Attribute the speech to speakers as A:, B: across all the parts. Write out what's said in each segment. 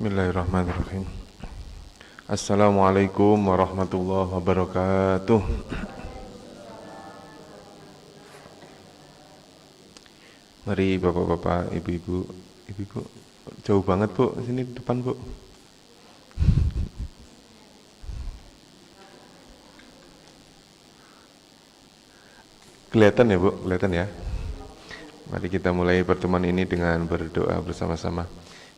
A: Bismillahirrahmanirrahim. Assalamualaikum warahmatullahi wabarakatuh. Mari bapak-bapak, ibu-ibu, ibu-ibu, jauh banget bu, sini depan bu. Kelihatan ya bu, kelihatan ya. Mari kita mulai pertemuan ini dengan berdoa bersama-sama.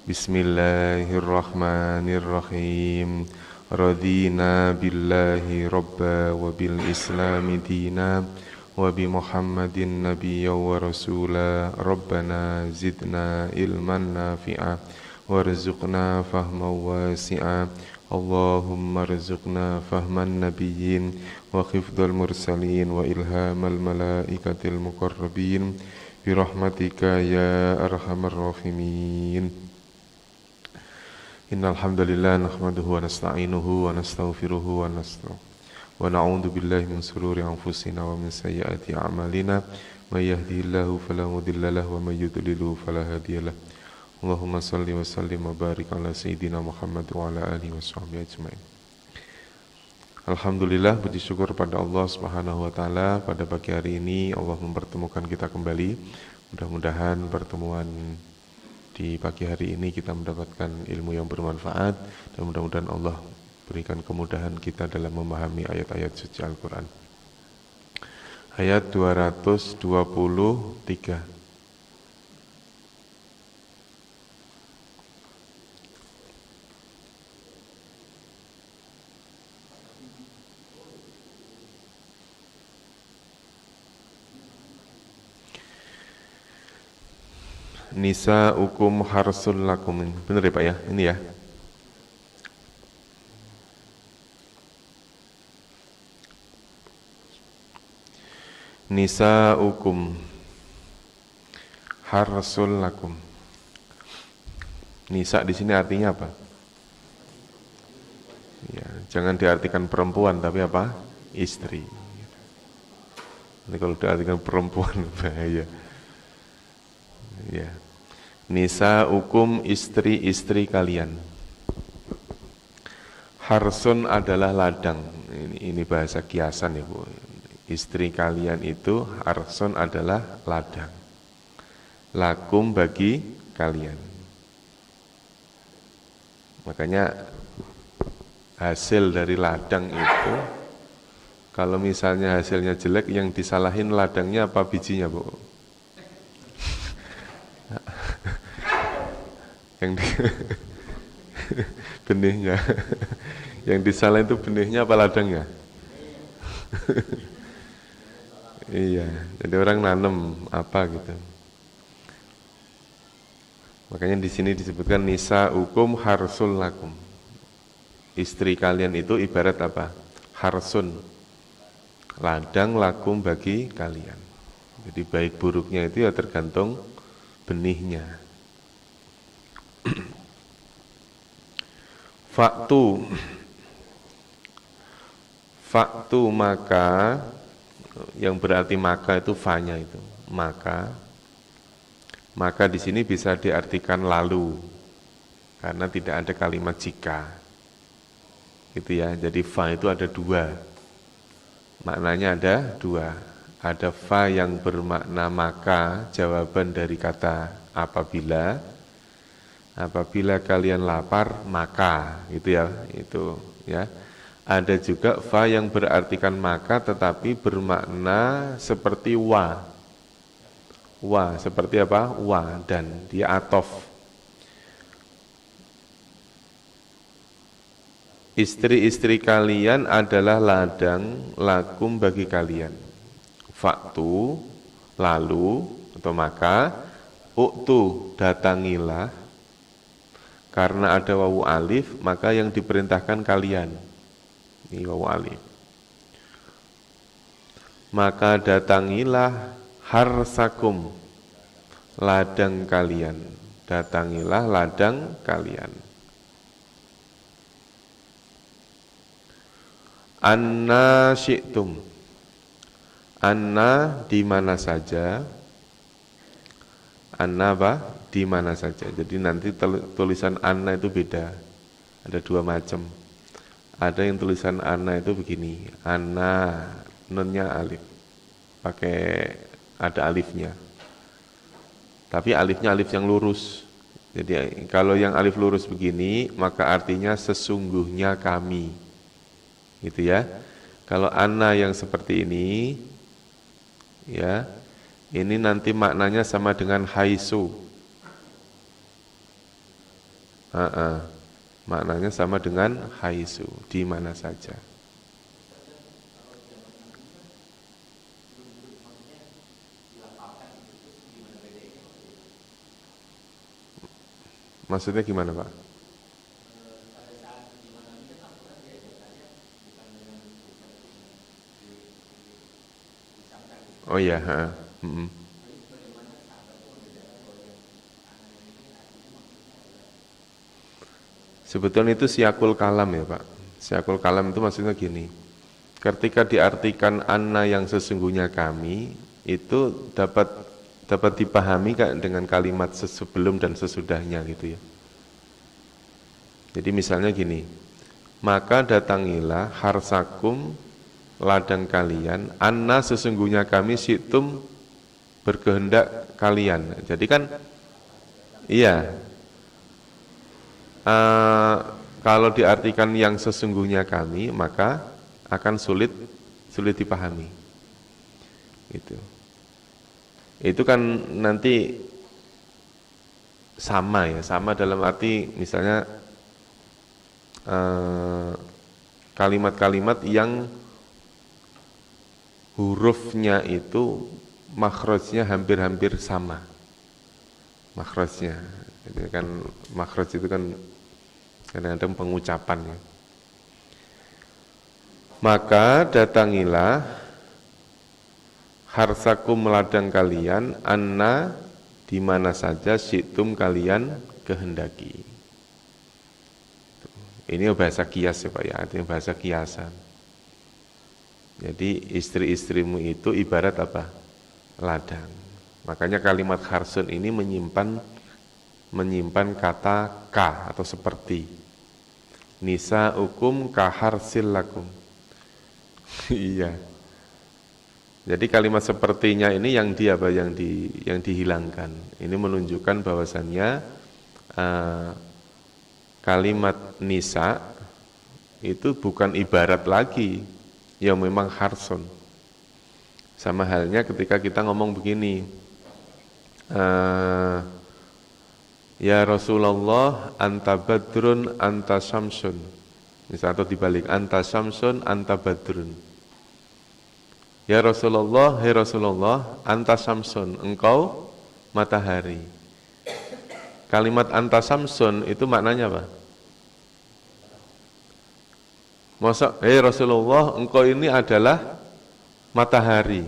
A: Bismillahirrahmanirrahim. Radina billahi robba wa bil islami dina wa bi muhammadin nabiyya wa rasula. Rabbana zidna ilman nafi'a warzuqna fahman wasi'a. Allahumma rzuqna fahman nabiyyin wa khifdal mursalin wa ilhamal malaikatil muqarrabin birahmatika ya arhamar rahimin. Innal hamdalillah nahmaduhu wa nasta'inuhu wa nastaghfiruhu wa na'udzu billahi min shururi anfusina wa min sayyiati a'malina may yahdihillahu fala mudilla lahu wa may yudlilhu fala hadiyalah. Allahumma shalli wa sallim wa barik ala sayyidina Muhammad wa ala alihi washabbihi ajmain. Alhamdulillah, puji syukur pada Allah Subhanahu wa taala, pada pagi hari ini Allah mempertemukan kita kembali. Mudah-mudahan pertemuan di pagi hari ini kita mendapatkan ilmu yang bermanfaat dan mudah-mudahan Allah berikan kemudahan kita dalam memahami ayat-ayat suci Al-Qur'an. Ayat 223. Nisa'ukum harsul lakum. Benar ya Pak ya? Ini ya. Nisa'ukum harsul lakum. Nisa di sini artinya apa? Ya, jangan diartikan perempuan tapi apa? Istri. Nanti kalau diartikan perempuan bahaya. Ya. Nisa ukum istri-istri kalian. Harsun adalah ladang. Ini bahasa kiasan ya Bu. Istri kalian itu harsun adalah ladang. Lakum bagi kalian. Makanya hasil dari ladang itu, kalau misalnya hasilnya jelek, yang disalahin ladangnya apa bijinya Bu? Yang benihnya. Yang disalahin itu benihnya apa ladangnya? Iya, jadi orang nanam apa gitu. Makanya di sini disebutkan nisa ukum harsul lakum. Istri kalian itu ibarat apa? Harsun, ladang lakum bagi kalian. Jadi baik buruknya itu ya tergantung benihnya. Faktu maka, yang berarti maka itu fanya itu maka di sini bisa diartikan lalu karena tidak ada kalimat jika gitu ya. Jadi fa itu ada dua, maknanya ada dua. Ada fa yang bermakna maka, jawaban dari kata apabila kalian lapar maka, gitu ya, itu ya. Ada juga fa yang berartikan maka tetapi bermakna seperti wa, seperti apa? Wa, dan dia atof. Istri-istri kalian adalah ladang lakum bagi kalian. Faktu, lalu atau maka, uktu, datangilah. Karena ada wawu alif, maka yang diperintahkan kalian. Ini wawu alif. Maka datangilah harsakum, ladang kalian. Datangilah ladang kalian. Anna syi'tum. Anna di mana saja. Anna apa? Di mana saja. Jadi nanti tulisan anna itu beda. Ada dua macam. Ada yang tulisan anna itu begini. Anna, nunnya alif. Pakai ada alifnya. Tapi alifnya alif yang lurus. Jadi kalau yang alif lurus begini, maka artinya sesungguhnya kami. Gitu ya. Kalau anna yang seperti ini, ya, ini nanti maknanya sama dengan haisu. Maknanya sama dengan haisu, di mana saja. Maksudnya gimana, Pak? Oh iya, Sebetulnya itu siakul kalam ya Pak. Siakul kalam itu maksudnya gini. Ketika diartikan anna yang sesungguhnya kami, itu dapat dipahami dengan kalimat sebelum dan sesudahnya gitu ya. Jadi misalnya gini, maka datangilah harsakum ladang kalian, anna sesungguhnya kami situm berkehendak kalian. Jadi kan, iya, kalau diartikan yang sesungguhnya kami, maka akan sulit dipahami. Gitu. Itu kan nanti sama ya, sama dalam arti misalnya kalimat-kalimat yang hurufnya itu makhrajnya hampir-hampir sama. Makhrajnya. Jadi kan makhraj itu kan kadang-kadang pengucapan ya. Maka datangilah harsakum ladang kalian anna di mana saja syi'tum kalian kehendaki. Ini bahasa kias ya Pak ya, artinya bahasa kiasan. Jadi istri-istrimu itu ibarat apa? Ladang. Makanya kalimat harsun ini menyimpan kata ka atau seperti. Nisa ukum kaharsil lakum. Iya. Jadi kalimat sepertinya ini yang dihilangkan. Ini menunjukkan bahwasannya kalimat nisa itu bukan ibarat lagi, yang memang harsun. Sama halnya ketika kita ngomong begini, ya Rasulullah anta badrun anta syamsun. Misal atau dibalik, anta syamsun anta badrun. Ya Rasulullah, hai Rasulullah, anta syamsun, engkau matahari. Kalimat anta syamsun itu maknanya apa? Masa, hai Rasulullah, engkau ini adalah matahari.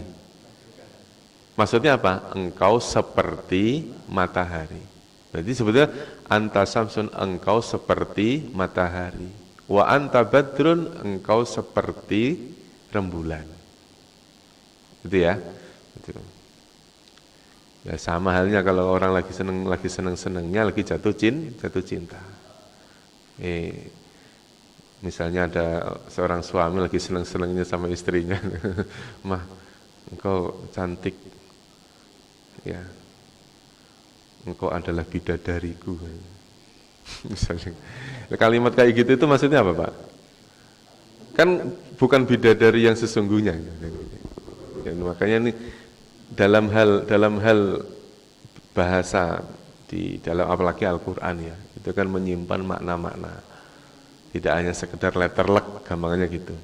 A: Maksudnya apa? Engkau seperti matahari. Jadi sebetulnya anta syamsun, engkau seperti matahari. Wa anta badrun, engkau seperti rembulan. Gitu ya. Gitu. Ya sama halnya kalau orang lagi seneng-senengnya, lagi jatuh cinta. Misalnya ada seorang suami lagi seneng-senengnya sama istrinya, mah, engkau cantik, ya, engkau adalah bidadariku. Misalnya, kalimat kayak gitu itu maksudnya apa Pak? Kan bukan bidadari yang sesungguhnya. Ya, makanya ini dalam hal bahasa di dalam apalagi Al-Qur'an ya, itu kan menyimpan makna-makna. Tidak hanya sekedar letterlek, gampangnya gitu.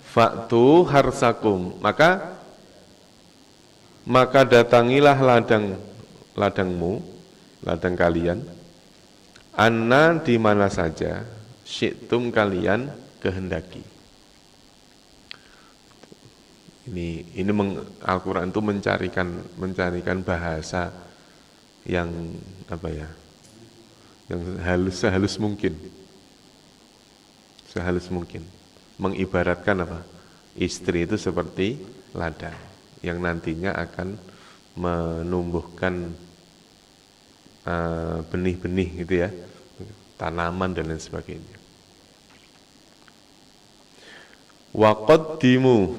A: Faktu harsakum, maka datangilah ladangmu, ladang kalian, anna di mana saja, syi'tum kalian kehendaki. Ini Al-Quran itu mencarikan bahasa yang apa ya, yang sehalus mungkin, mengibaratkan apa, istri itu seperti ladang yang nantinya akan menumbuhkan benih-benih gitu ya, tanaman dan lain sebagainya. Waqaddimu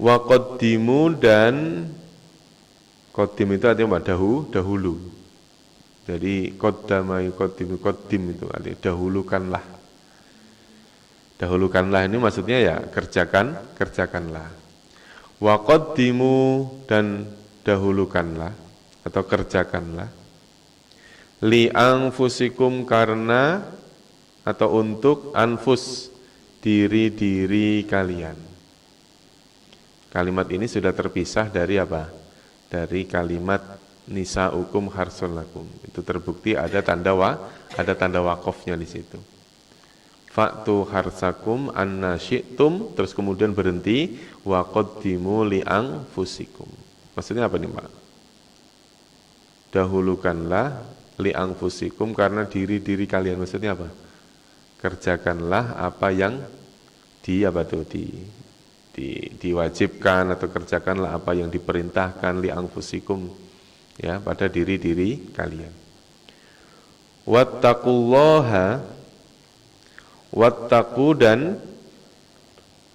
A: waqaddimu dan qaddim itu artinya apa? Dahulu. Jadi qaddama yuqaddimu qaddim itu artinya dahulukanlah. Dahulukanlah ini maksudnya ya kerjakanlah. Waqaddimu dan dahulukanlah atau kerjakanlah. Li anfusikum karena atau untuk anfus diri-diri kalian. Kalimat ini sudah terpisah dari apa? Dari kalimat nisaukum harsun lakum. Itu terbukti ada tanda waqafnya di situ. Fa'tu harsakum anna syi'tum, terus kemudian berhenti wa qaddimu li anfusikum. Maksudnya apa nih, Pak? Dahulukanlah li anfusikum karena diri-diri kalian. Maksudnya apa? Kerjakanlah apa yang diwajibkan atau kerjakanlah apa yang diperintahkan li anfusikum ya pada diri-diri kalian. Wattaqu dan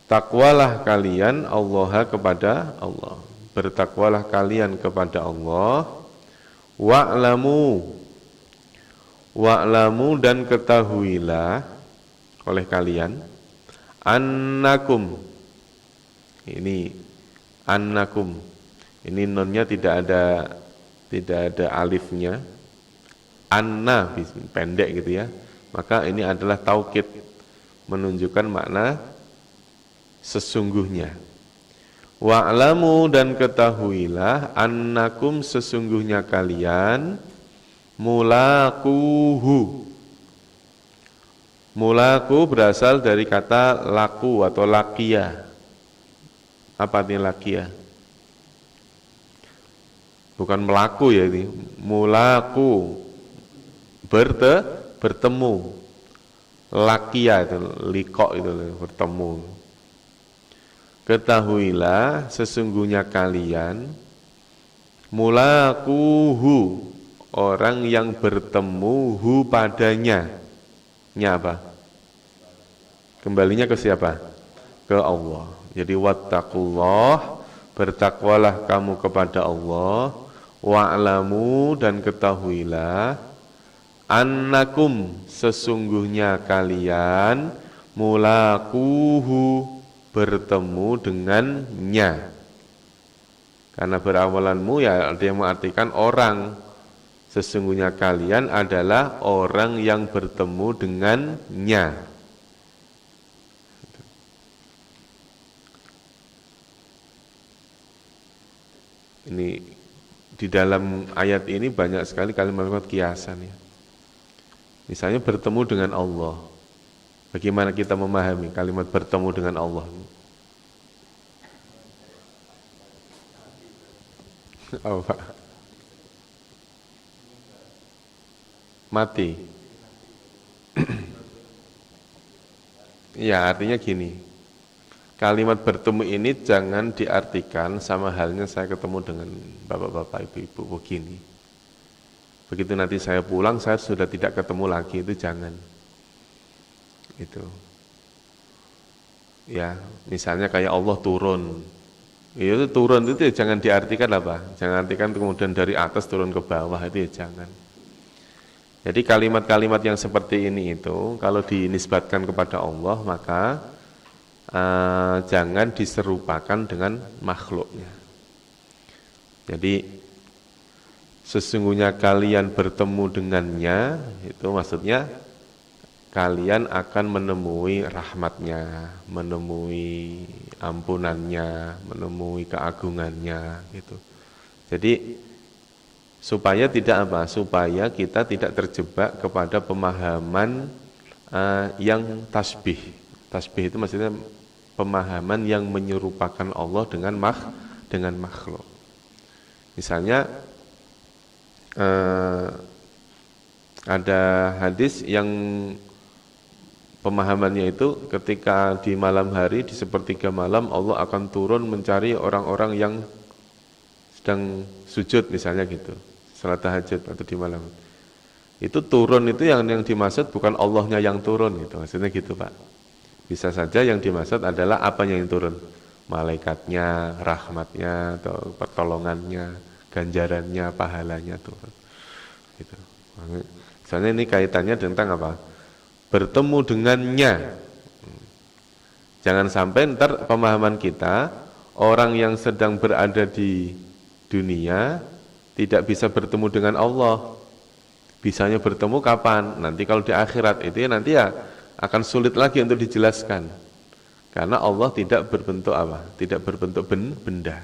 A: takwalah kalian Allah kepada Allah. Bertakwalah kalian kepada Allah. Wa'lamu dan ketahuilah oleh kalian annakum. Ini annakum. Ini nonnya tidak ada alifnya. Anna pendek gitu ya. Maka ini adalah taukid, menunjukkan makna sesungguhnya. Wa'lamu dan ketahuilah annakum sesungguhnya kalian mulaquhu. Mulaku berasal dari kata laku atau lakia. Apa artinya lakia? Bukan melaku ya ini. Mulaku bertemu. Lakia itu liqa itu bertemu. Ketahuilah sesungguhnya kalian mulaquhu, orang yang bertemu hu padanya. Nya apa? Kembalinya ke siapa? Ke Allah. Jadi wattaqullah, bertakwalah kamu kepada Allah. Wa'lamu dan ketahuilah annakum sesungguhnya kalian mulaquhu bertemu dengannya. Karena berawalanmu ya dia mengartikan orang. Sesungguhnya kalian adalah orang yang bertemu dengannya. Ini di dalam ayat ini banyak sekali kalimat-kalimat kiasan ya. Misalnya bertemu dengan Allah. Bagaimana kita memahami kalimat bertemu dengan Allah? Oh, Pak. Mati. Ya, artinya gini. Kalimat bertemu ini jangan diartikan sama halnya saya ketemu dengan bapak-bapak, ibu-ibu begini. Begitu nanti saya pulang, saya sudah tidak ketemu lagi, itu jangan. Itu. Ya, misalnya kayak Allah turun. Itu turun itu ya jangan diartikan apa? Jangan artikan kemudian dari atas turun ke bawah, itu ya jangan. Jadi kalimat-kalimat yang seperti ini itu kalau dinisbatkan kepada Allah maka jangan diserupakan dengan makhluknya. Jadi sesungguhnya kalian bertemu dengannya itu maksudnya kalian akan menemui rahmatnya, menemui ampunannya, menemui keagungannya gitu. Jadi supaya tidak apa? Supaya kita tidak terjebak kepada pemahaman yang tasbih. Tasbih itu maksudnya pemahaman yang menyerupakan Allah dengan makhluk. Misalnya ada hadis yang pemahamannya itu ketika di malam hari di sepertiga malam Allah akan turun mencari orang-orang yang sedang sujud misalnya gitu, salat tahajud atau di malam. Itu turun itu yang dimaksud bukan Allahnya yang turun gitu, maksudnya gitu Pak. Bisa saja yang dimaksud adalah apanya yang turun, malaikatnya, rahmatnya, atau pertolongannya, ganjarannya, pahalanya turun. Gitu. Misalnya ini kaitannya tentang apa? Bertemu dengannya. Jangan sampai ntar pemahaman kita, orang yang sedang berada di dunia tidak bisa bertemu dengan Allah. Bisanya bertemu kapan? Nanti kalau di akhirat itu ya nanti ya akan sulit lagi untuk dijelaskan. Karena Allah tidak berbentuk apa? Tidak berbentuk benda.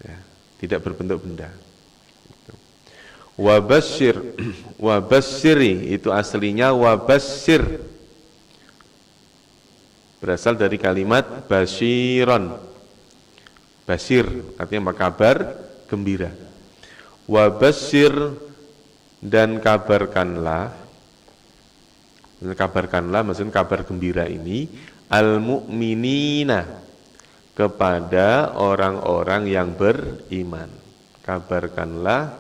A: Ya, tidak berbentuk benda. Wabasyir, wabasyiri itu aslinya wabasyir. Berasal dari kalimat basyiron. Basyir artinya kabar gembira. Wabasyir dan kabarkanlah maksudnya kabar gembira ini al-mu'minina kepada orang-orang yang beriman. Kabarkanlah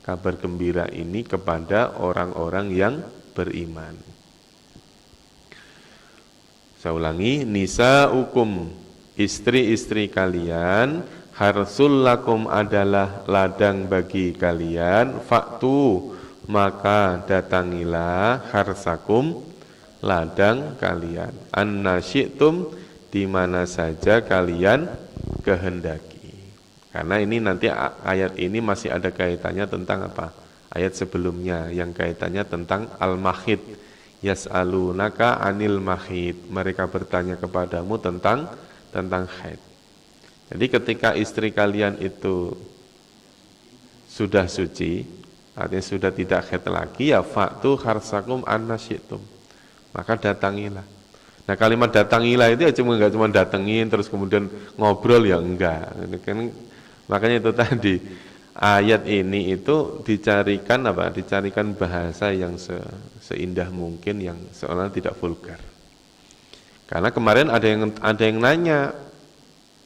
A: kabar gembira ini kepada orang-orang yang beriman. Saya ulangi, nisa'ukum, istri-istri kalian, harsul lakum adalah ladang bagi kalian, faktu maka datangilah harsakum ladang kalian, anna syi'tum di mana saja kalian kehendaki. Karena ini nanti ayat ini masih ada kaitannya tentang apa? Ayat sebelumnya yang kaitannya tentang al-mahid. Yas'alunaka anil mahid. Mereka bertanya kepadamu tentang haid. Jadi ketika istri kalian itu sudah suci, artinya sudah tidak haid lagi, ya faktu harsakum anna syi'tum. Maka datangilah. Nah kalimat datangilah itu ya enggak cuma datengin terus kemudian ngobrol ya enggak. Makanya itu tadi ayat ini itu dicarikan apa? Dicarikan bahasa yang seindah mungkin yang seolah tidak vulgar. Karena kemarin ada yang nanya,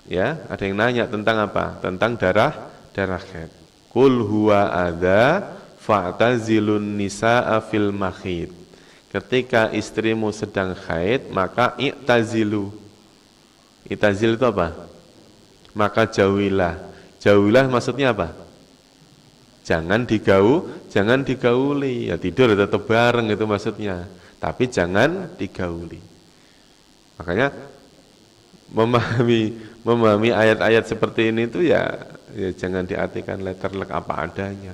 A: ya, ada yang nanya tentang apa? Tentang darah haid. Qul huwa adza fa'tazilun nisaa fil mahid. Ketika istrimu sedang haid, maka i'tazilu. I'tazil itu apa? Maka jauhilah. Jauhilah maksudnya apa? Jangan digauli. Ya tidur tetap bareng itu maksudnya. Tapi jangan digauli. Makanya memahami ayat-ayat seperti ini itu ya jangan diartikan letterlek apa adanya.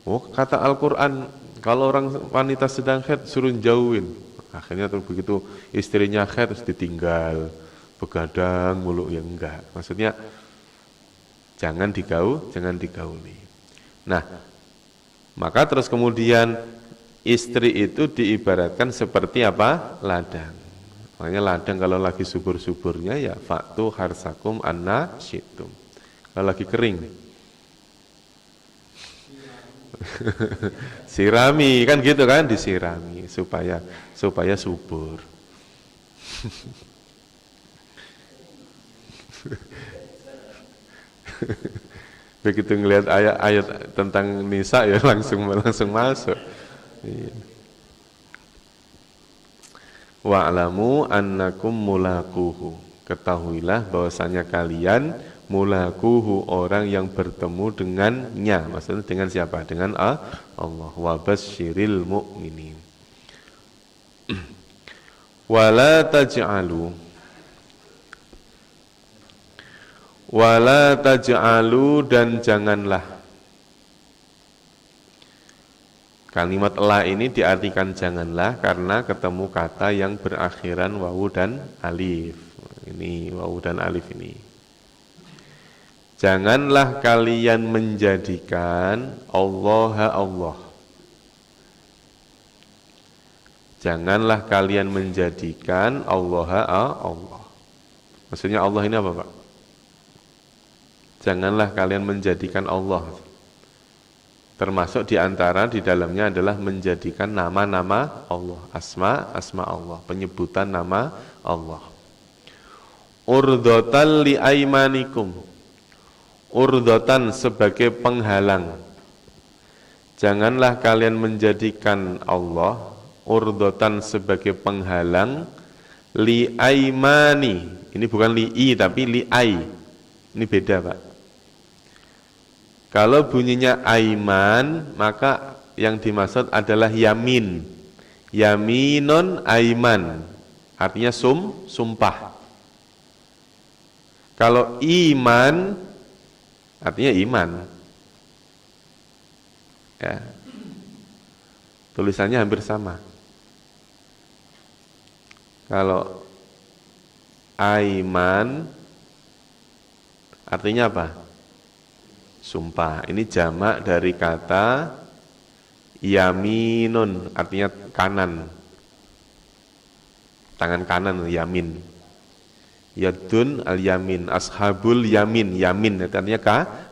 A: Oh, kata Al-Qur'an kalau orang wanita sedang haid suruh jauhin. Akhirnya terus begitu istrinya haid terus ditinggal, begadang mulu ya enggak. Maksudnya jangan digauli. Nah, maka terus kemudian istri itu diibaratkan seperti apa? Ladang. Makanya ladang kalau lagi subur-suburnya ya faktu harsakum anna syi'tum. Kalau lagi kering sirami kan gitu kan, disirami supaya subur. Begitu ngelihat ayat tentang nisa ya langsung masuk. Wa'lamu annakum mulaquhu. Ketahuilah bahwasanya kalian mulaquhu orang yang bertemu dengannya. Maksudnya dengan siapa? Dengan Allah. Wa basyiril mu'minin. Wala taj'alu dan janganlah. Kalimat la ini diartikan janganlah karena ketemu kata yang berakhiran wawu dan alif. Ini wawu dan alif ini. Janganlah kalian menjadikan Allah. Janganlah kalian menjadikan Allah. Maksudnya Allah ini apa, Pak? Janganlah kalian menjadikan Allah. Termasuk diantara di dalamnya adalah menjadikan nama-nama Allah, asma Allah, penyebutan nama Allah. Urdhotal li aimanikum. urdatan sebagai penghalang. Janganlah kalian menjadikan Allah urdatan sebagai penghalang li aimani. Ini bukan li i tapi li ai. Ini beda, Pak. Kalau bunyinya aiman, maka yang dimaksud adalah yamin. Yaminun aiman. Artinya sumpah. Kalau iman artinya iman. Ya. Tulisannya hampir sama. Kalau aiman artinya apa? Sumpah. Ini jamak dari kata yaminun, artinya kanan. Tangan kanan, yamin. Yadun al yamin, ashabul yamin, yamin artinya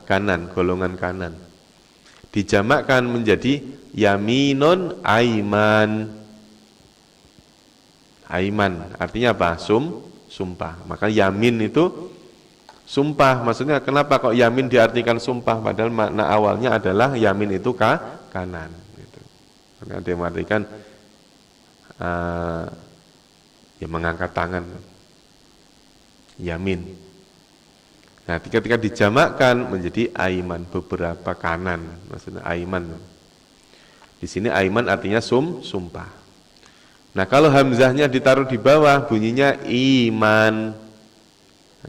A: kanan, golongan kanan. Dijamakkan menjadi yaminun aiman. Aiman artinya apa? Sumpah. Maka yamin itu sumpah. Maksudnya kenapa kok yamin diartikan sumpah? Padahal makna awalnya adalah yamin itu kanan. Gitu. Karena dia mengartikan ya mengangkat tangan. Yamin. Nah, ketika dijamakkan menjadi aiman, beberapa kanan. Maksudnya aiman. Di sini aiman artinya sumpah. Nah, kalau hamzahnya ditaruh di bawah bunyinya iman.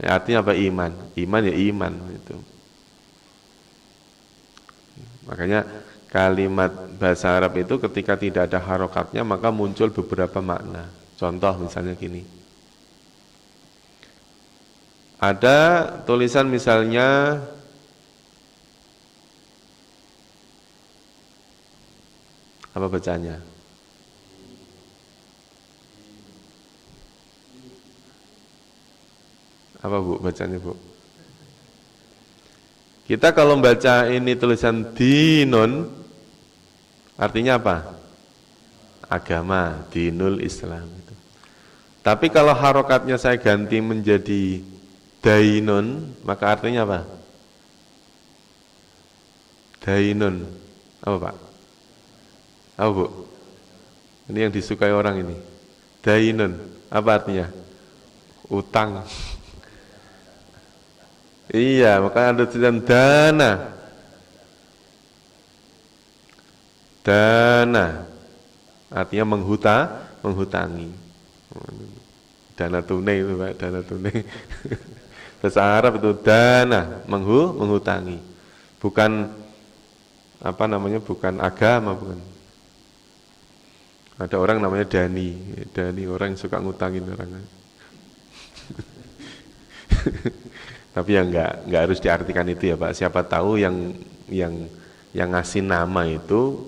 A: Ya, artinya apa iman? Iman ya iman itu. Makanya kalimat bahasa Arab itu ketika tidak ada harokatnya maka muncul beberapa makna. Contoh misalnya gini. Ada tulisan misalnya apa bacanya? Apa Bu bacanya Bu? Kita kalau baca ini tulisan dinun artinya apa? Agama, dinul Islam itu. Tapi kalau harokatnya saya ganti menjadi dainun, maka artinya apa? Dainun. Apa Pak? Apa Bu? Ini yang disukai orang ini. Dainun. Apa artinya? Utang. Iya, maka ada tulisan dana. Dana. Artinya menghutangi. Dana tunai itu Pak, dana tunai. Bahasa Arab itu dana, menghutangi. Bukan apa namanya? Bukan agama, bukan. Ada orang namanya Dani orang yang suka ngutangin orang. Tapi ya enggak harus diartikan itu ya Pak. Siapa tahu yang ngasih nama itu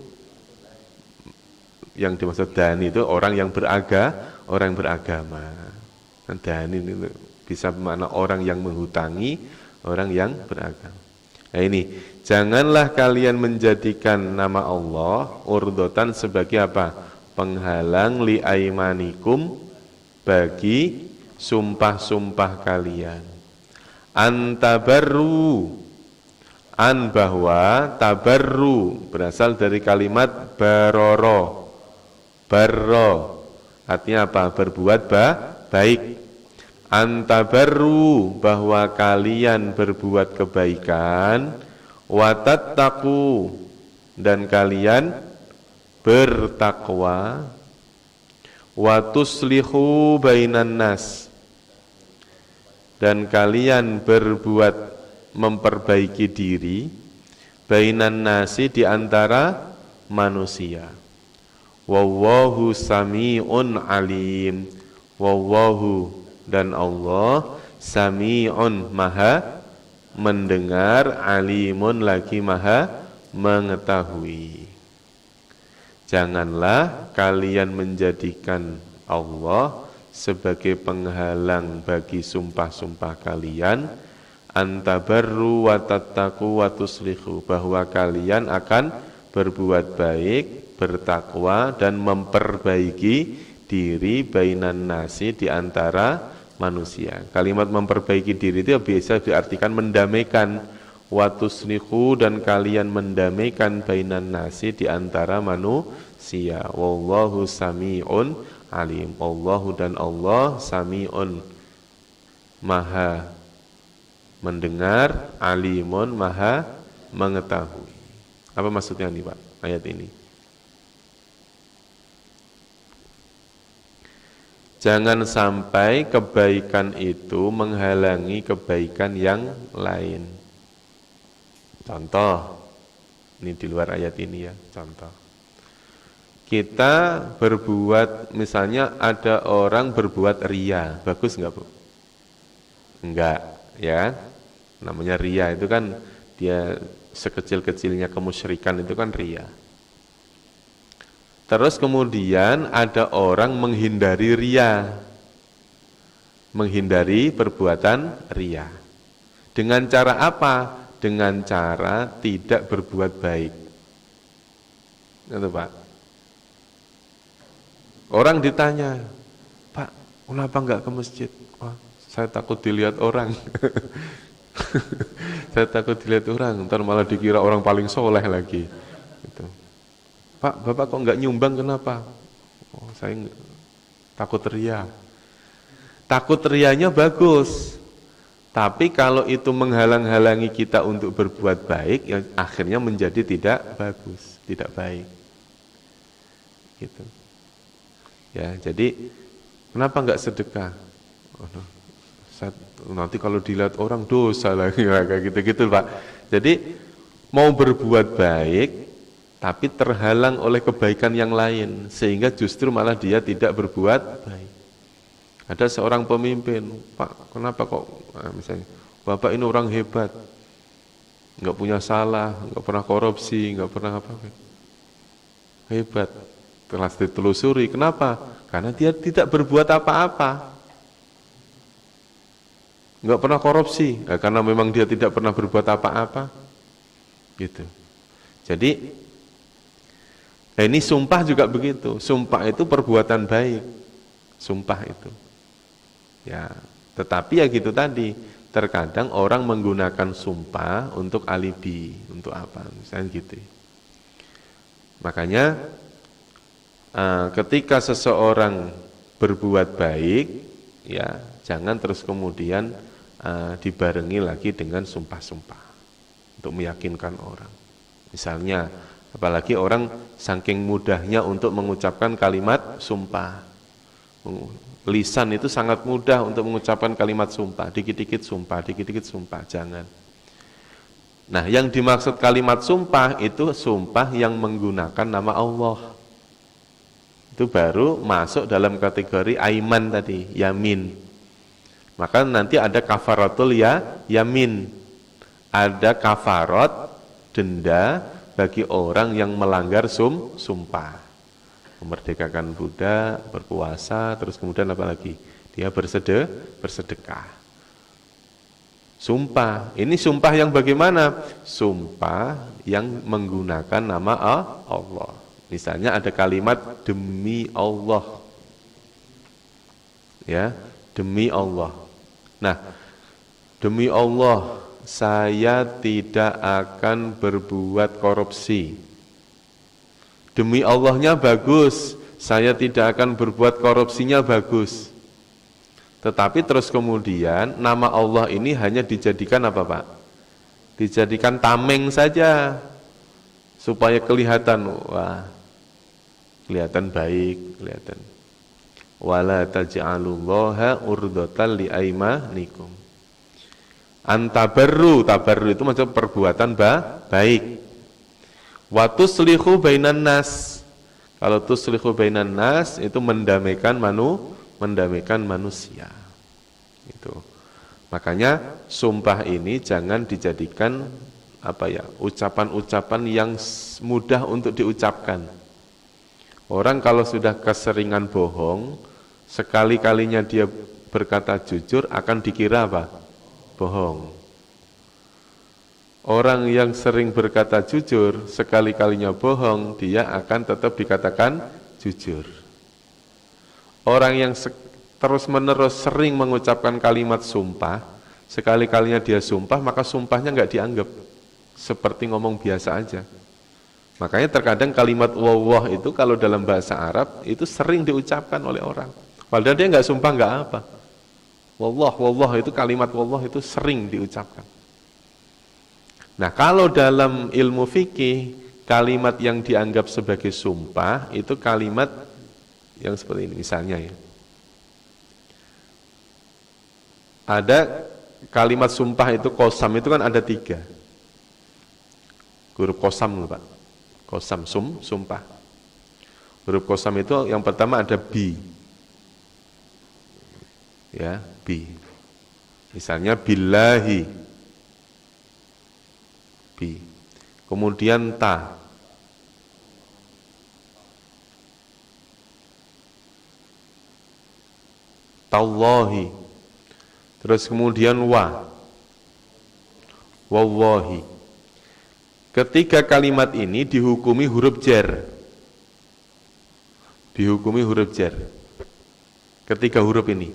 A: yang dimaksud Dani itu orang yang beragama. Dan Dani itu bisa bermakna orang yang menghutangi, orang yang beragama. Nah ini, janganlah kalian menjadikan nama Allah urdotan sebagai apa? Penghalang li aimanikum bagi sumpah-sumpah kalian. Antabarru, an bahwa tabarru berasal dari kalimat baroro. Barro artinya apa? Berbuat baik. Antabarru bahwa kalian berbuat kebaikan, watattaqu dan kalian bertakwa, watuslihu bainan nas dan kalian berbuat memperbaiki diri, bainan nasi di antara manusia. Wallahu sami'un alim. Wallahu dan Allah sami'un maha mendengar, alimun lagi maha mengetahui. Janganlah kalian menjadikan Allah sebagai penghalang bagi sumpah-sumpah kalian, antabarru wa tattaqu wa tuslihu, bahwa kalian akan berbuat baik, bertakwa dan memperbaiki diri bainan nasi di antara manusia. Kalimat memperbaiki diri itu biasa diartikan mendamaikan. wa tuslihu dan kalian mendamaikan bainan nasi di antara manusia. Wallahu sami'un alim. Allahu dan Allah sami'un maha mendengar, alimun maha mengetahui. Apa maksudnya nih Pak ayat ini? Jangan sampai kebaikan itu menghalangi kebaikan yang lain. Contoh, ini di luar ayat ini ya, contoh. Kita berbuat, misalnya ada orang berbuat ria, bagus enggak Bu? Enggak, ya. Namanya ria itu kan dia sekecil-kecilnya kemusyrikan itu kan ria. Terus kemudian ada orang menghindari ria, menghindari perbuatan ria. Dengan cara apa? Dengan cara tidak berbuat baik. Itu Pak. Orang ditanya, Pak, kenapa enggak ke masjid? Wah, saya takut dilihat orang. Saya takut dilihat orang, ntar malah dikira orang paling soleh lagi. Gitu. Pak, Bapak kok enggak nyumbang kenapa? Oh, saya takut ria. Takut rianya bagus. Tapi kalau itu menghalang-halangi kita untuk berbuat baik, ya akhirnya menjadi tidak bagus, tidak baik. Gitu. Ya, jadi kenapa enggak sedekah? Oh, no. Nanti kalau dilihat orang dosa lagi kayak gitu-gitu Pak. Jadi mau berbuat baik tapi terhalang oleh kebaikan yang lain sehingga justru malah dia tidak berbuat baik. Ada seorang pemimpin, Pak, kenapa kok misalnya Bapak ini orang hebat, nggak punya salah, nggak pernah korupsi, nggak pernah apa-apa, hebat. Telah ditelusuri, kenapa? Karena dia tidak berbuat apa-apa, nggak pernah korupsi, karena memang dia tidak pernah berbuat apa-apa, gitu. Jadi ini sumpah juga begitu. Sumpah itu perbuatan baik. Sumpah itu. Ya, tetapi ya gitu tadi. Terkadang orang menggunakan sumpah untuk alibi, untuk apa? Misalnya gitu. Makanya ketika seseorang berbuat baik, ya jangan terus kemudian dibarengi lagi dengan sumpah-sumpah untuk meyakinkan orang. Misalnya apalagi orang saking mudahnya untuk mengucapkan kalimat sumpah. Lisan itu sangat mudah untuk mengucapkan kalimat sumpah. Dikit-dikit sumpah, dikit-dikit sumpah. Jangan. Nah, yang dimaksud kalimat sumpah itu sumpah yang menggunakan nama Allah. Itu baru masuk dalam kategori aiman tadi, yamin. Maka nanti ada kafaratul yamin. Ada kafarat, denda, bagi orang yang melanggar sumpah, memerdekakan budak, berpuasa, terus kemudian apa lagi? Dia bersedekah. Sumpah, ini sumpah yang bagaimana? Sumpah yang menggunakan nama Allah. Misalnya ada kalimat demi Allah, ya, demi Allah. Nah, demi Allah, saya tidak akan berbuat korupsi. Demi Allahnya bagus, saya tidak akan berbuat korupsinya bagus. Tetapi terus kemudian nama Allah ini hanya dijadikan apa Pak? Dijadikan tameng saja supaya kelihatan, wah, kelihatan baik, kelihatan. Wala taj'alullaha urdatan liaimanikum. Antabarru, tabarru itu macam perbuatan baik. Wa tuslihu bainan nas. Kalau tuslihu bainan nas itu mendamaikan manusia. Itu. Makanya sumpah ini jangan dijadikan ucapan-ucapan yang mudah untuk diucapkan. Orang kalau sudah keseringan bohong, sekali-kalinya dia berkata jujur akan dikira apa? Bohong. Orang yang sering berkata jujur, sekali-kalinya bohong, dia akan tetap dikatakan jujur. Orang yang terus-menerus sering mengucapkan kalimat sumpah, Sekali-kalinya dia sumpah, maka sumpahnya nggak dianggap seperti ngomong biasa aja. Makanya terkadang kalimat wallah itu kalau dalam bahasa Arab itu sering diucapkan oleh orang. Padahal dia nggak sumpah nggak apa. Wallah itu kalimat wallah itu sering diucapkan. Nah kalau dalam ilmu fikih kalimat yang dianggap sebagai sumpah itu kalimat yang seperti ini misalnya ya. Ada kalimat sumpah itu kosam itu kan ada 3. Huruf kosam loh Pak. Kosam sumpah. Huruf kosam itu yang pertama ada bi. Ya, bi. Misalnya billahi. Bi. Kemudian ta. Tallahi. Terus kemudian wa. Wallahi. Ketiga kalimat ini dihukumi huruf jar. Dihukumi huruf jar. Ketiga huruf ini.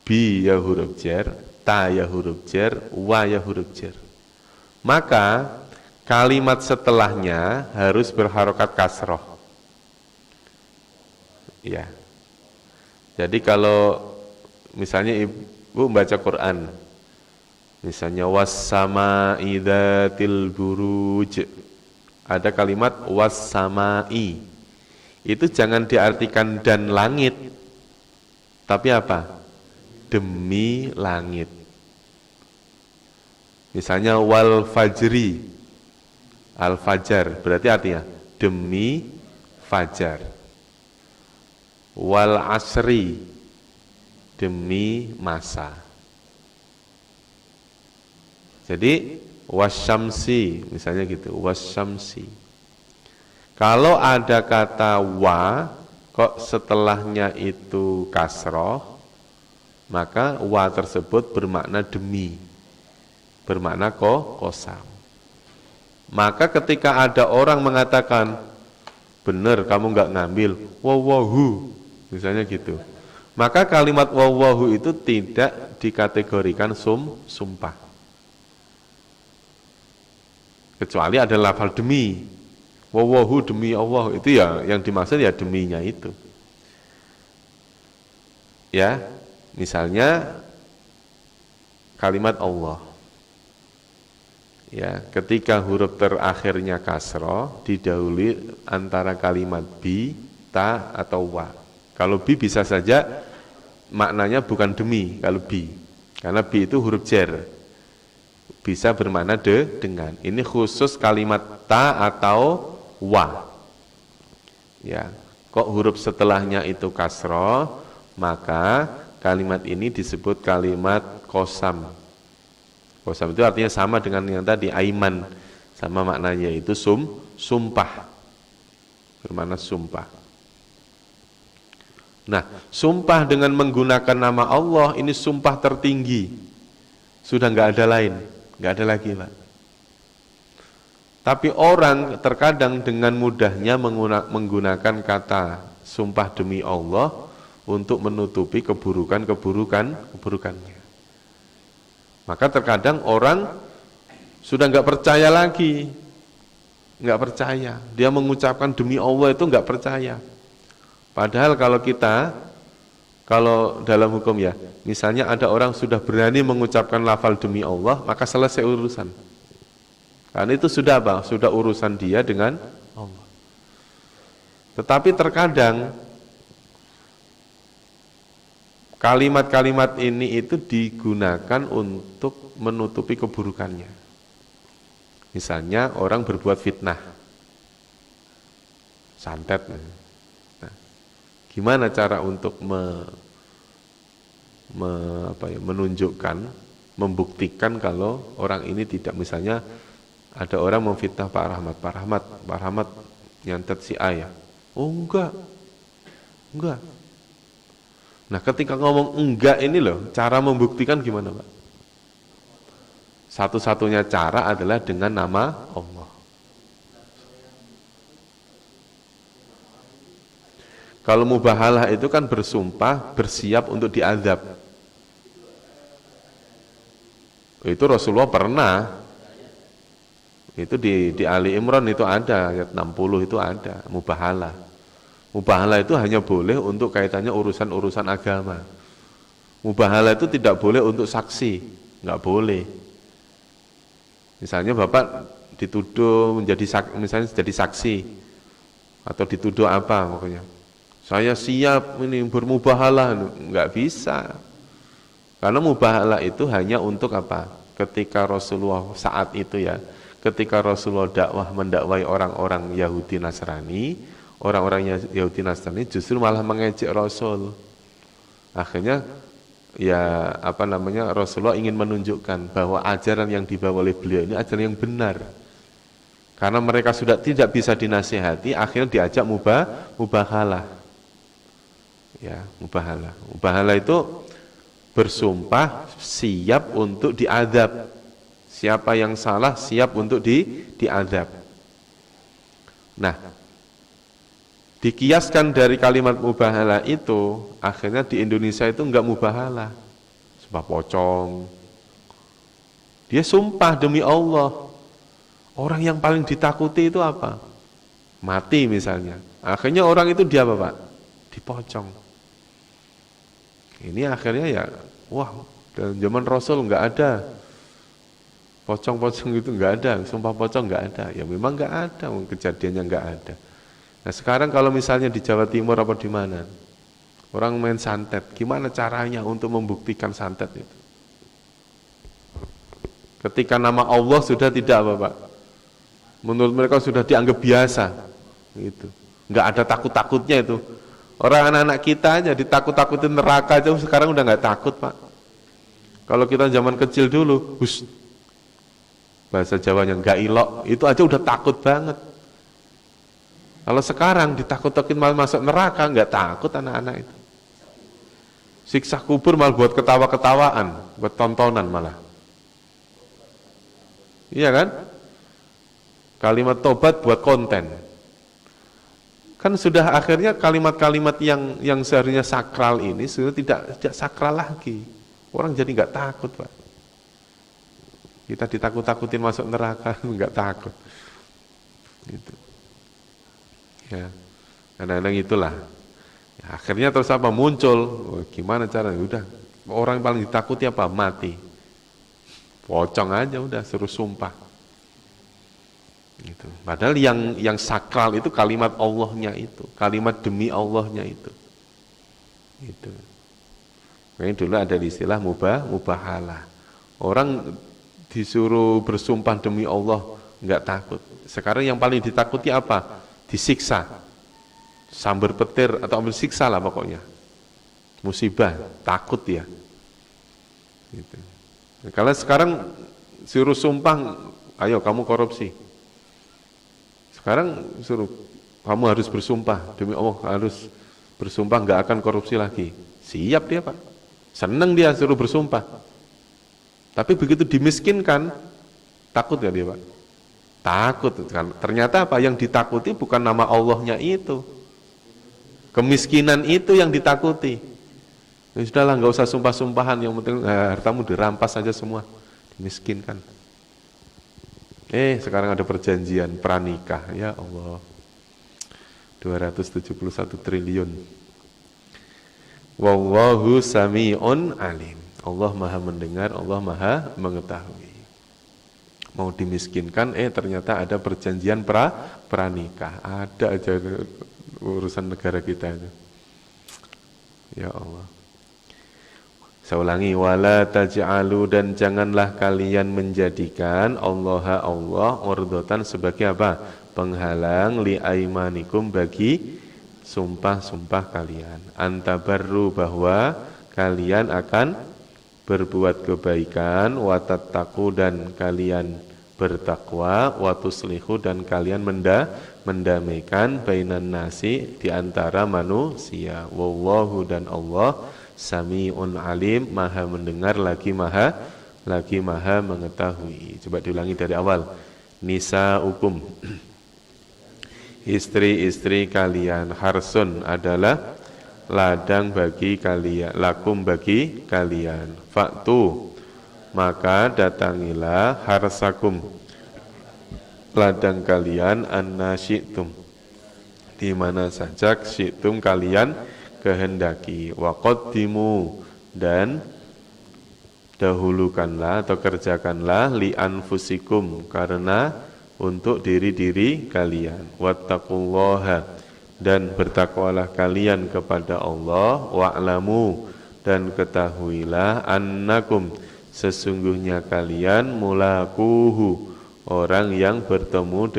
A: Bi ya huruf jar, ta ya huruf jar, wa ya huruf jar. Maka kalimat setelahnya harus berharokat kasroh. Ya. Jadi kalau misalnya ibu membaca Quran, misalnya was-sama'i dzatil buruj, ada kalimat was-sama'i. Itu jangan diartikan dan langit, tapi apa? Demi langit. Misalnya wal fajri, al fajar, berarti artinya demi fajar. Wal asri, demi masa. Jadi wasyamsi, misalnya gitu, wasyamsi. Kalau ada kata wa, kok setelahnya itu kasroh, maka wa tersebut bermakna demi, bermakna kosam. Maka ketika ada orang mengatakan, benar kamu nggak ngambil, wawahu, misalnya gitu. Maka kalimat wawahu itu tidak dikategorikan sumpah. Kecuali ada lafal demi. Wawahu demi Allah, itu ya yang dimaksud ya deminya itu. Ya, misalnya kalimat Allah. Ya, ketika huruf terakhirnya kasroh didahului antara kalimat bi, ta atau wa. Kalau bi bisa saja maknanya bukan demi kalau bi. Karena bi itu huruf jar. Bisa bermakna dengan. Ini khusus kalimat ta atau wa. Ya, kok huruf setelahnya itu kasroh, maka kalimat ini disebut kalimat kosam. Kosam itu artinya sama dengan yang tadi aiman, sama maknanya itu sumpah. Bermakna sumpah. Nah, sumpah dengan menggunakan nama Allah ini sumpah tertinggi. Sudah nggak ada lain, nggak ada lagi, Pak. Tapi orang terkadang dengan mudahnya menggunakan kata sumpah demi Allah untuk menutupi keburukannya. Maka terkadang orang sudah nggak percaya lagi, nggak percaya. Dia mengucapkan demi Allah itu nggak percaya. Padahal kalau dalam hukum ya, misalnya ada orang sudah berani mengucapkan lafal demi Allah, maka selesai urusan. Karena itu sudah apa? Sudah urusan dia dengan Allah. Tetapi terkadang kalimat-kalimat ini itu digunakan untuk menutupi keburukannya. Misalnya orang berbuat fitnah, santet. Nah, gimana cara untuk menunjukkan, membuktikan kalau orang ini tidak, misalnya ada orang memfitnah Pak Rahmat nyantet si A ya. Oh enggak. Nah ketika ngomong enggak ini loh, cara membuktikan gimana Pak? Satu-satunya cara adalah dengan nama Allah. Kalau mubahalah itu kan bersumpah, bersiap untuk diazab. Itu Rasulullah pernah. Itu di Ali Imran itu ada, ayat 60 itu ada, mubahalah. Mubahalah itu hanya boleh untuk kaitannya urusan-urusan agama. Mubahalah itu tidak boleh untuk saksi, nggak boleh. Misalnya Bapak dituduh misalnya jadi saksi, atau dituduh apa pokoknya. Saya siap ini bermubahalah, nggak bisa. Karena mubahalah itu hanya untuk apa? Ketika Rasulullah saat itu ya, ketika Rasulullah mendakwai orang-orang Yahudi Nasrani, orang-orang Yahudi Nasrani justru malah mengejek Rasul. Akhirnya ya Rasulullah ingin menunjukkan bahwa ajaran yang dibawa oleh beliau ini ajaran yang benar. Karena mereka sudah tidak bisa dinasihati, akhirnya diajak mubahalah. Ya, mubahalah. Mubahalah itu bersumpah siap untuk diadab. Siapa yang salah siap untuk diadab. Nah, dikiaskan dari kalimat mubahalah itu, akhirnya di Indonesia itu enggak mubahalah. Sumpah pocong. Dia sumpah demi Allah. Orang yang paling ditakuti itu apa? Mati misalnya. Akhirnya orang itu dia apa, Pak? Dipocong. Ini akhirnya ya, wah, dalam zaman Rasul enggak ada. Pocong-pocong itu enggak ada, sumpah pocong enggak ada. Ya memang enggak ada, kejadiannya enggak ada. Nah sekarang kalau misalnya di Jawa Timur apa di mana, orang main santet, gimana caranya untuk membuktikan santet itu? Ketika nama Allah sudah tidak apa Pak? Menurut mereka sudah dianggap biasa, gitu. Nggak ada takut-takutnya itu. Orang anak-anak kita aja ditakut-takutin neraka aja sekarang udah nggak takut Pak. Kalau kita zaman kecil dulu, bahasa Jawanya nggak ilok, itu aja udah takut banget. Kalau sekarang ditakut-takutin malah masuk neraka, nggak takut anak-anak itu. Siksa kubur malah buat ketawa-ketawaan, buat tontonan malah. Iya kan? Kalimat tobat buat konten. Kan sudah akhirnya kalimat-kalimat yang seharusnya sakral ini sudah tidak sakral lagi. Orang jadi nggak takut Pak. Kita ditakut-takutin masuk neraka, nggak takut. Gitu. Ya, kadang-kadang itulah. Ya, akhirnya terus apa muncul? Gimana caranya? Udah orang yang paling ditakuti apa? Mati. Pocong aja udah suruh sumpah. Gitu. Padahal yang sakral itu kalimat Allahnya itu, kalimat demi Allahnya itu. Gitu. Makanya dulu ada istilah mubahalah. Orang disuruh bersumpah demi Allah nggak takut. Sekarang yang paling ditakuti apa? Disiksa, sambar petir atau ambil siksa lah pokoknya. Musibah, takut ya. Gitu. Kalau sekarang suruh sumpah, ayo kamu korupsi. Sekarang suruh kamu harus bersumpah demi Allah, harus bersumpah nggak akan korupsi lagi. Siap dia Pak, seneng dia suruh bersumpah. Tapi begitu dimiskinkan, takut ya dia Pak? Takut kan? Ternyata apa yang ditakuti bukan nama Allahnya itu, kemiskinan itu yang ditakuti. Ya sudahlah, nggak usah sumpah-sumpahan, yang penting hartamu dirampas saja semua, dimiskinkan. Sekarang ada perjanjian pranikah, ya Allah, 271 triliun. Wallahu sami'un alim. Allah maha mendengar, Allah maha mengetahui. Mau dimiskinkan, ternyata ada perjanjian pranikah. Ada aja urusan negara kita itu. Ya Allah. Saya ulangi, wala taj'alu, dan janganlah kalian menjadikan Allah urdotan sebagai apa? Penghalang li aimanikum, bagi sumpah-sumpah kalian. Antabarru, bahwa kalian akan berbuat kebaikan, watattaqu, dan kalian bertakwa, watuslihu, dan kalian mendamaikan bainan nasi, di antara manusia. Wallahu, dan Allah sami'un alim, maha mendengar lagi maha mengetahui. Coba diulangi dari awal. Nisa'ukum, istri-istri kalian, harsun, adalah ladang bagi kalian, lakum, bagi kalian. Faktu, maka datangilah harsakum ladang kalian anna syi'tum di mana saja syi'tum kalian kehendaki. Wa qaddimu dan dahulukanlah atau kerjakanlah li anfusikum karena untuk diri-diri kalian. Wattaqullaha dan bertakwalah kalian kepada Allah. Wa'lamu dan ketahuilah annakum sesungguhnya kalian mulaquhu orang yang bertemu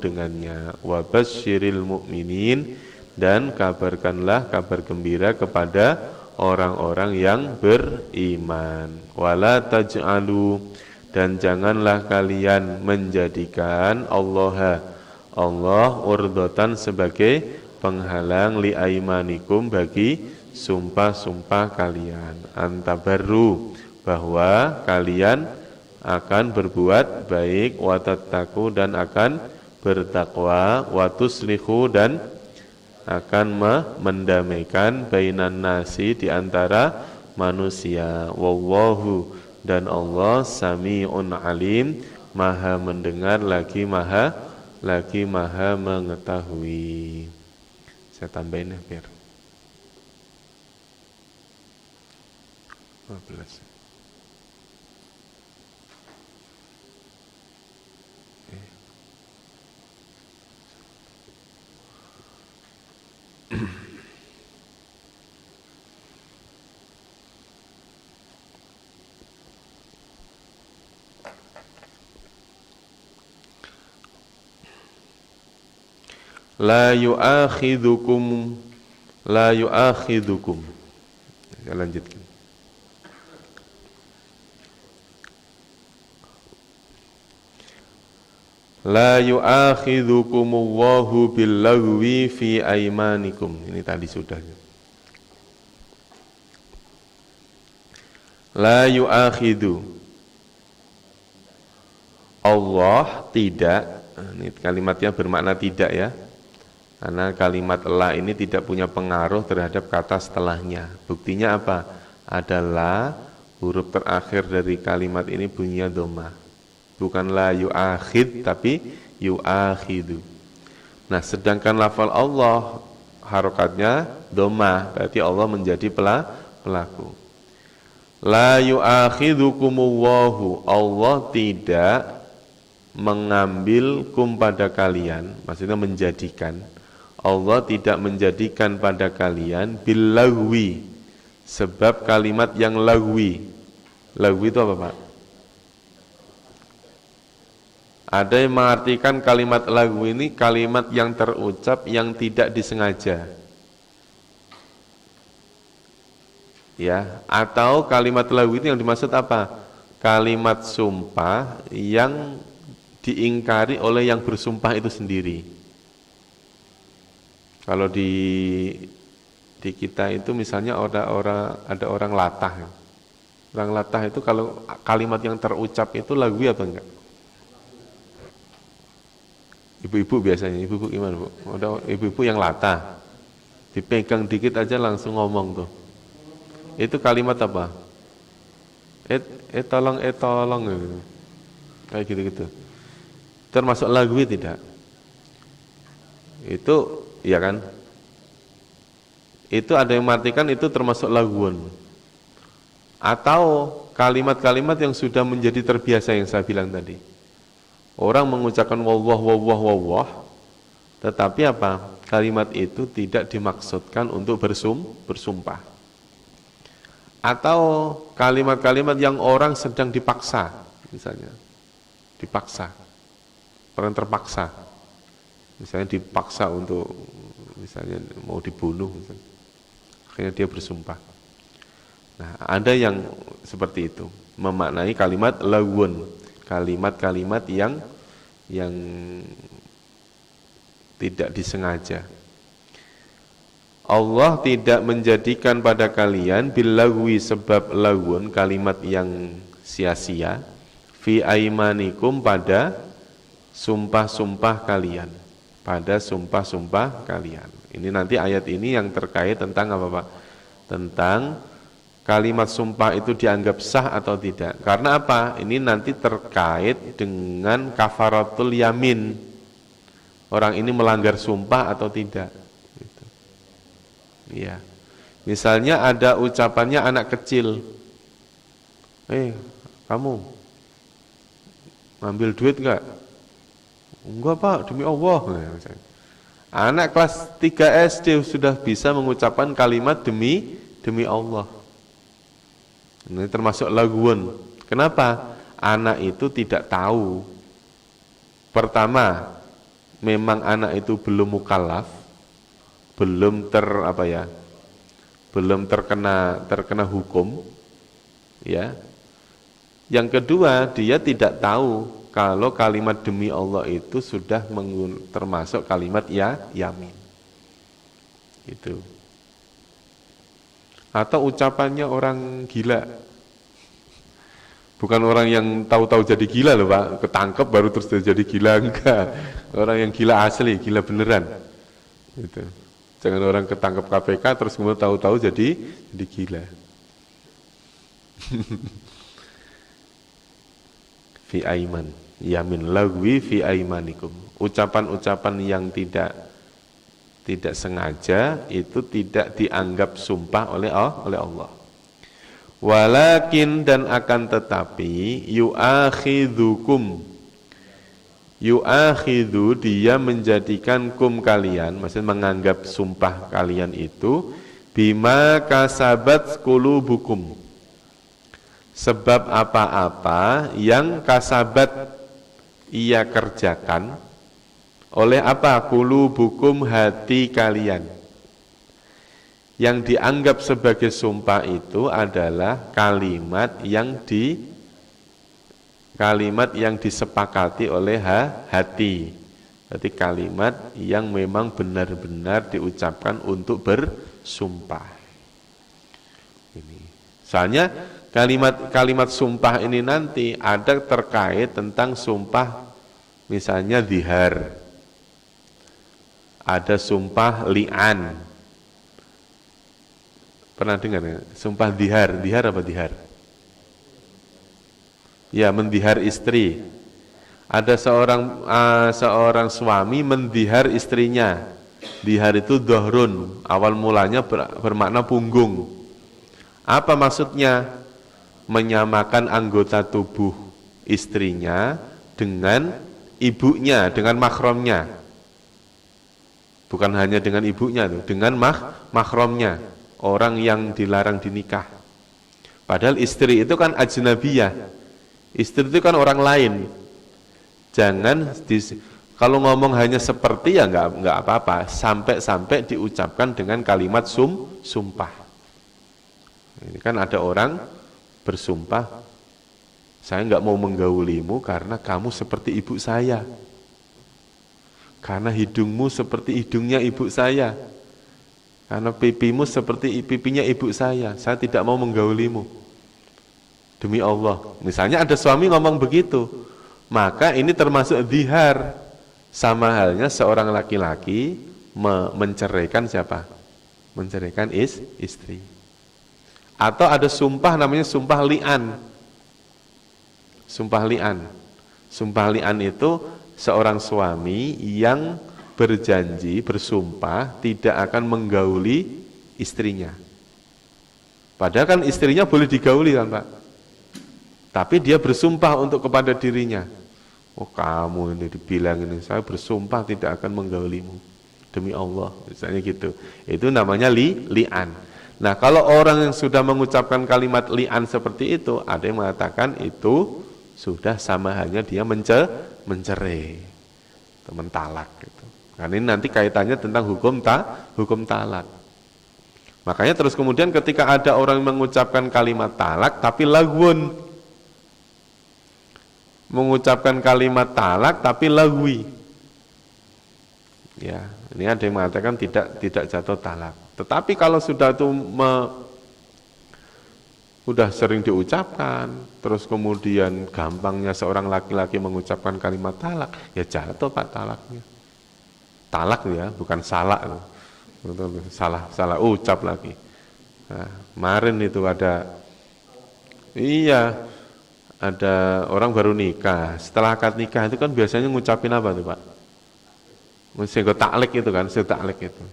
A: dengannya. Wa basyiril mu'minin dan kabarkanlah kabar gembira kepada orang-orang yang beriman. Wala taj'alu dan janganlah kalian menjadikan Allah urdatan sebagai penghalang li aimanikum bagi sumpah-sumpah kalian. Antabarru bahwa kalian akan berbuat baik, watattaku dan akan bertakwa, watuslihu dan akan mendamaikan bainan nasi di antara manusia. Wallahu dan Allah sami'un alim, maha mendengar lagi maha mengetahui. Saya tambahin ya biar 15. La yu'akhidukum saya lanjutkan. La yu'akhidukumullahu billagwi fi aimanikum. Ini tadi sudah. La yu'akhidu Allah tidak, ini kalimatnya bermakna tidak ya. Karena kalimat la ini tidak punya pengaruh terhadap kata setelahnya. Buktinya apa? Adalah huruf terakhir dari kalimat ini bunyinya dhammah. Bukan la yu'akhid tapi yu'akhidu. Nah, sedangkan lafal Allah harokatnya dhammah, berarti Allah menjadi pelaku. La yu'akhidukumullahu, Allah tidak mengambil kum pada kalian, maksudnya menjadikan. Allah tidak menjadikan pada kalian billagwi, sebab kalimat yang lagwi. Lagwi itu apa Pak? Ada yang mengartikan kalimat lagwi ini kalimat yang terucap yang tidak disengaja. Ya, atau kalimat lagwi itu yang dimaksud apa? Kalimat sumpah yang diingkari oleh yang bersumpah itu sendiri. Kalau di kita itu misalnya ada orang latah. Orang latah itu kalau kalimat yang terucap itu lagwi apa enggak? Ibu-ibu biasanya, ibu-ibu gimana Bu? Ada ibu-ibu yang latah, dipegang dikit aja langsung ngomong tuh. Itu kalimat apa? Tolong gitu. Kayak gitu-gitu. Termasuk lagwi tidak? Itu iya kan? Itu ada yang mengartikan itu termasuk lagwun. Atau kalimat-kalimat yang sudah menjadi terbiasa yang saya bilang tadi. Orang mengucapkan wallah, tetapi apa? Kalimat itu tidak dimaksudkan untuk bersumpah. Atau kalimat-kalimat yang orang sedang dipaksa, misalnya. Dipaksa. Orang terpaksa. Misalnya dipaksa untuk misalnya mau dibunuh misalnya. Akhirnya dia bersumpah. Nah, ada yang seperti itu, memaknai kalimat lagwun, kalimat-kalimat yang tidak disengaja. Allah tidak menjadikan pada kalian bilagwi, sebab lagwun kalimat yang sia-sia, fi aimanikum pada sumpah-sumpah kalian. Pada sumpah-sumpah kalian. Ini nanti ayat ini yang terkait tentang apa Pak? Tentang kalimat sumpah itu dianggap sah atau tidak. Karena apa? Ini nanti terkait dengan kafaratul yamin. Orang ini melanggar sumpah atau tidak. Gitu. Ya. Misalnya ada ucapannya anak kecil. Kamu ngambil duit enggak? Enggak Pak, demi Allah. Anak kelas 3 SD sudah bisa mengucapkan kalimat demi Allah. Ini termasuk laguan. Kenapa? Anak itu tidak tahu. Pertama, memang anak itu belum mukallaf, belum belum terkena hukum, ya. Yang kedua, dia tidak tahu kalau kalimat demi Allah itu sudah termasuk kalimat yamin. Itu. Atau ucapannya orang gila. Bukan orang yang tahu-tahu jadi gila loh Pak, ketangkep baru terus jadi gila, enggak. Orang yang gila asli, gila beneran. Gitu. Jangan orang ketangkep KPK terus kemudian tahu-tahu jadi gila. Fi aiman, yamin lagwi fi aimanikum. Ucapan-ucapan yang tidak sengaja itu tidak dianggap sumpah oleh Allah. Walakin dan akan tetapi yu'akhidhu dia menjadikan kalian, maksudnya menganggap sumpah kalian itu bima kasabat qulubukum, sebab apa-apa yang kasabat ia kerjakan oleh apa? Qulubukum, hati kalian. Yang dianggap sebagai sumpah itu adalah kalimat yang disepakati oleh hati. Berarti kalimat yang memang benar-benar diucapkan untuk bersumpah. Ini. Soalnya kalimat sumpah ini nanti ada terkait tentang sumpah, misalnya zihar. Ada sumpah li'an. Pernah dengar ya? Sumpah dihar. Dihar apa dihar? Ya, mendihar istri. Ada seorang suami mendihar istrinya. Dihar itu dohrun. Awal mulanya bermakna punggung. Apa maksudnya? Menyamakan anggota tubuh istrinya dengan ibunya, dengan mahramnya. Bukan hanya dengan ibunya, dengan mahramnya, orang yang dilarang dinikah. Padahal istri itu kan ajnabiyah. Istri itu kan orang lain. Jangan kalau ngomong hanya seperti ya enggak apa-apa, sampai diucapkan dengan kalimat sumpah. Ini kan ada orang bersumpah, saya enggak mau menggaulimu karena kamu seperti ibu saya. Karena hidungmu seperti hidungnya ibu saya. Karena pipimu seperti pipinya ibu saya tidak mau menggaulimu. Demi Allah. Misalnya ada suami ngomong begitu, maka ini termasuk zihar. Sama halnya seorang laki-laki menceraikan siapa? Menceraikan istri. Atau ada sumpah namanya sumpah li'an. Sumpah li'an. Sumpah li'an itu seorang suami yang berjanji, bersumpah tidak akan menggauli istrinya. Padahal kan istrinya boleh digauli kan Pak. Tapi dia bersumpah untuk kepada dirinya. Oh kamu ini dibilang ini, saya bersumpah tidak akan menggaulimu. Demi Allah, misalnya gitu. Itu namanya li'an. Nah kalau orang yang sudah mengucapkan kalimat li'an seperti itu, ada yang mengatakan itu sudah sama halnya dia mencerai, teman talak gitu. Karena ini nanti kaitannya tentang hukum talak. Makanya terus kemudian ketika ada orang mengucapkan kalimat talak tapi lagwun, mengucapkan kalimat talak tapi lagwi, ya ini ada yang mengatakan tidak jatuh talak. Tetapi kalau sudah itu udah sering diucapkan, terus kemudian gampangnya seorang laki-laki mengucapkan kalimat talak, ya jatuh Pak talaknya. Talak ya, bukan salah, salah ucap lagi. Nah, kemarin itu iya, ada orang baru nikah. Setelah akad nikah itu kan biasanya ngucapin apa tuh Pak? Sego taklek itu kan, sego taklek itu.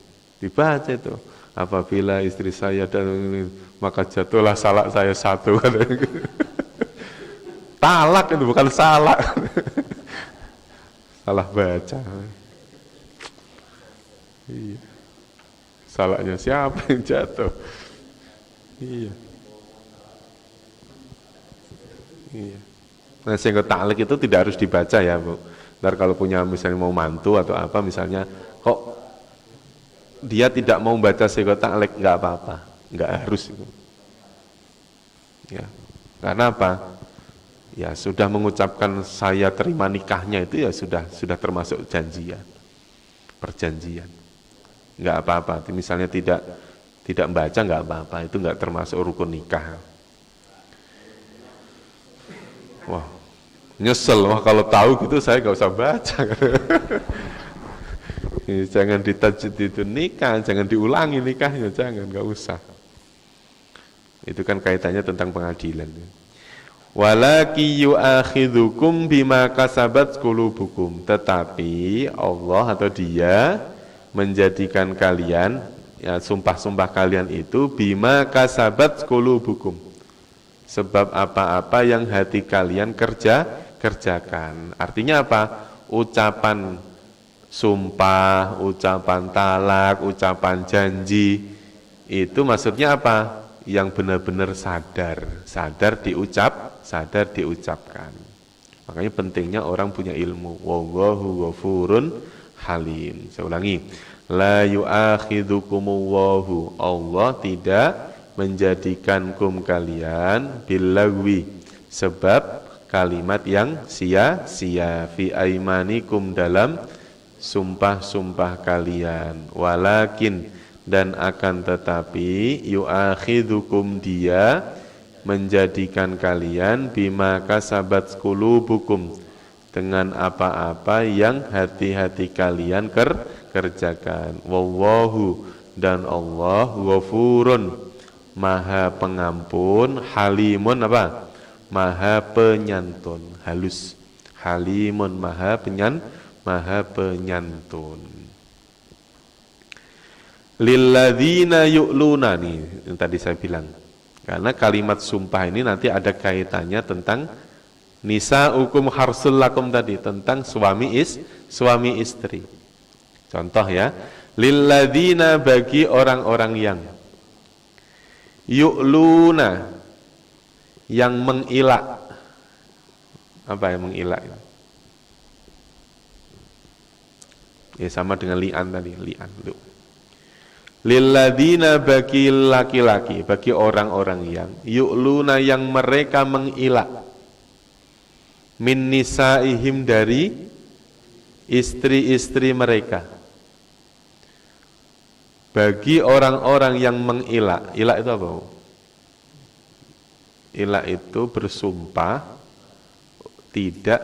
A: Dibaca itu. Apabila istri saya dan maka jatuhlah salak saya satu. Talak itu bukan salak. Salah baca. Iya. Salaknya siapa yang jatuh? Iya. Iya. Nah, sehingga taklek itu tidak harus dibaca ya, Bu. Ntar kalau punya misalnya mau mantu atau apa misalnya, kok dia tidak mau baca sehingga taklek, nggak apa-apa, nggak harus itu. Ya. Karena apa? Ya sudah mengucapkan saya terima nikahnya itu ya sudah termasuk janjian, perjanjian. Nggak apa-apa. Misalnya tidak membaca nggak apa-apa, itu nggak termasuk rukun nikah. Wah, nyesel. Wah kalau tahu gitu saya nggak usah baca. Jangan ditajwid itu nikah, jangan diulangi nikahnya, jangan, nggak usah. Itu kan kaitannya tentang pengadilan. Walaki yu'akhidhukum bima kasabat qulubukum. Tetapi Allah atau Dia menjadikan kalian, ya sumpah-sumpah kalian itu bima kasabat qulubukum. Sebab apa-apa yang hati kalian kerjakan. Artinya apa? Ucapan sumpah, ucapan talak, ucapan janji. Itu maksudnya apa? Yang benar-benar sadar diucapkan. Makanya pentingnya orang punya ilmu. Wallahu ghafurun halim. Saya ulangi. La yu'akhidhukumullahu. Allah tidak menjadikan kalian bilagwi, sebab kalimat yang sia-sia fi aimanikum, dalam sumpah-sumpah kalian. Walakin, dan akan tetapi, yu'akhidhukum, Dia menjadikan kalian bima kasabat qulubukum, dengan apa-apa yang hati-hati kalian kerjakan. Wallahu, dan Allah ghafurun, Maha pengampun, halimun apa? Maha penyantun, halus. Halimun, maha penyantun. Lilladzina yu'luna, nih yang tadi saya bilang. Karena kalimat sumpah ini nanti ada kaitannya tentang nisa'ukum harsul lakum tadi, tentang suami istri. Contoh ya, lilladzina, bagi orang-orang yang yu'luna, yang mengilak. Apa yang mengilak? Ya sama dengan li'an tadi, li'an. Lilladzina, bagi laki-laki, bagi orang-orang yang yu'luna, yang mereka mengilak, min nisaihim, dari istri-istri mereka. Bagi orang-orang yang mengilak. Ilak itu apa? Ilak itu bersumpah tidak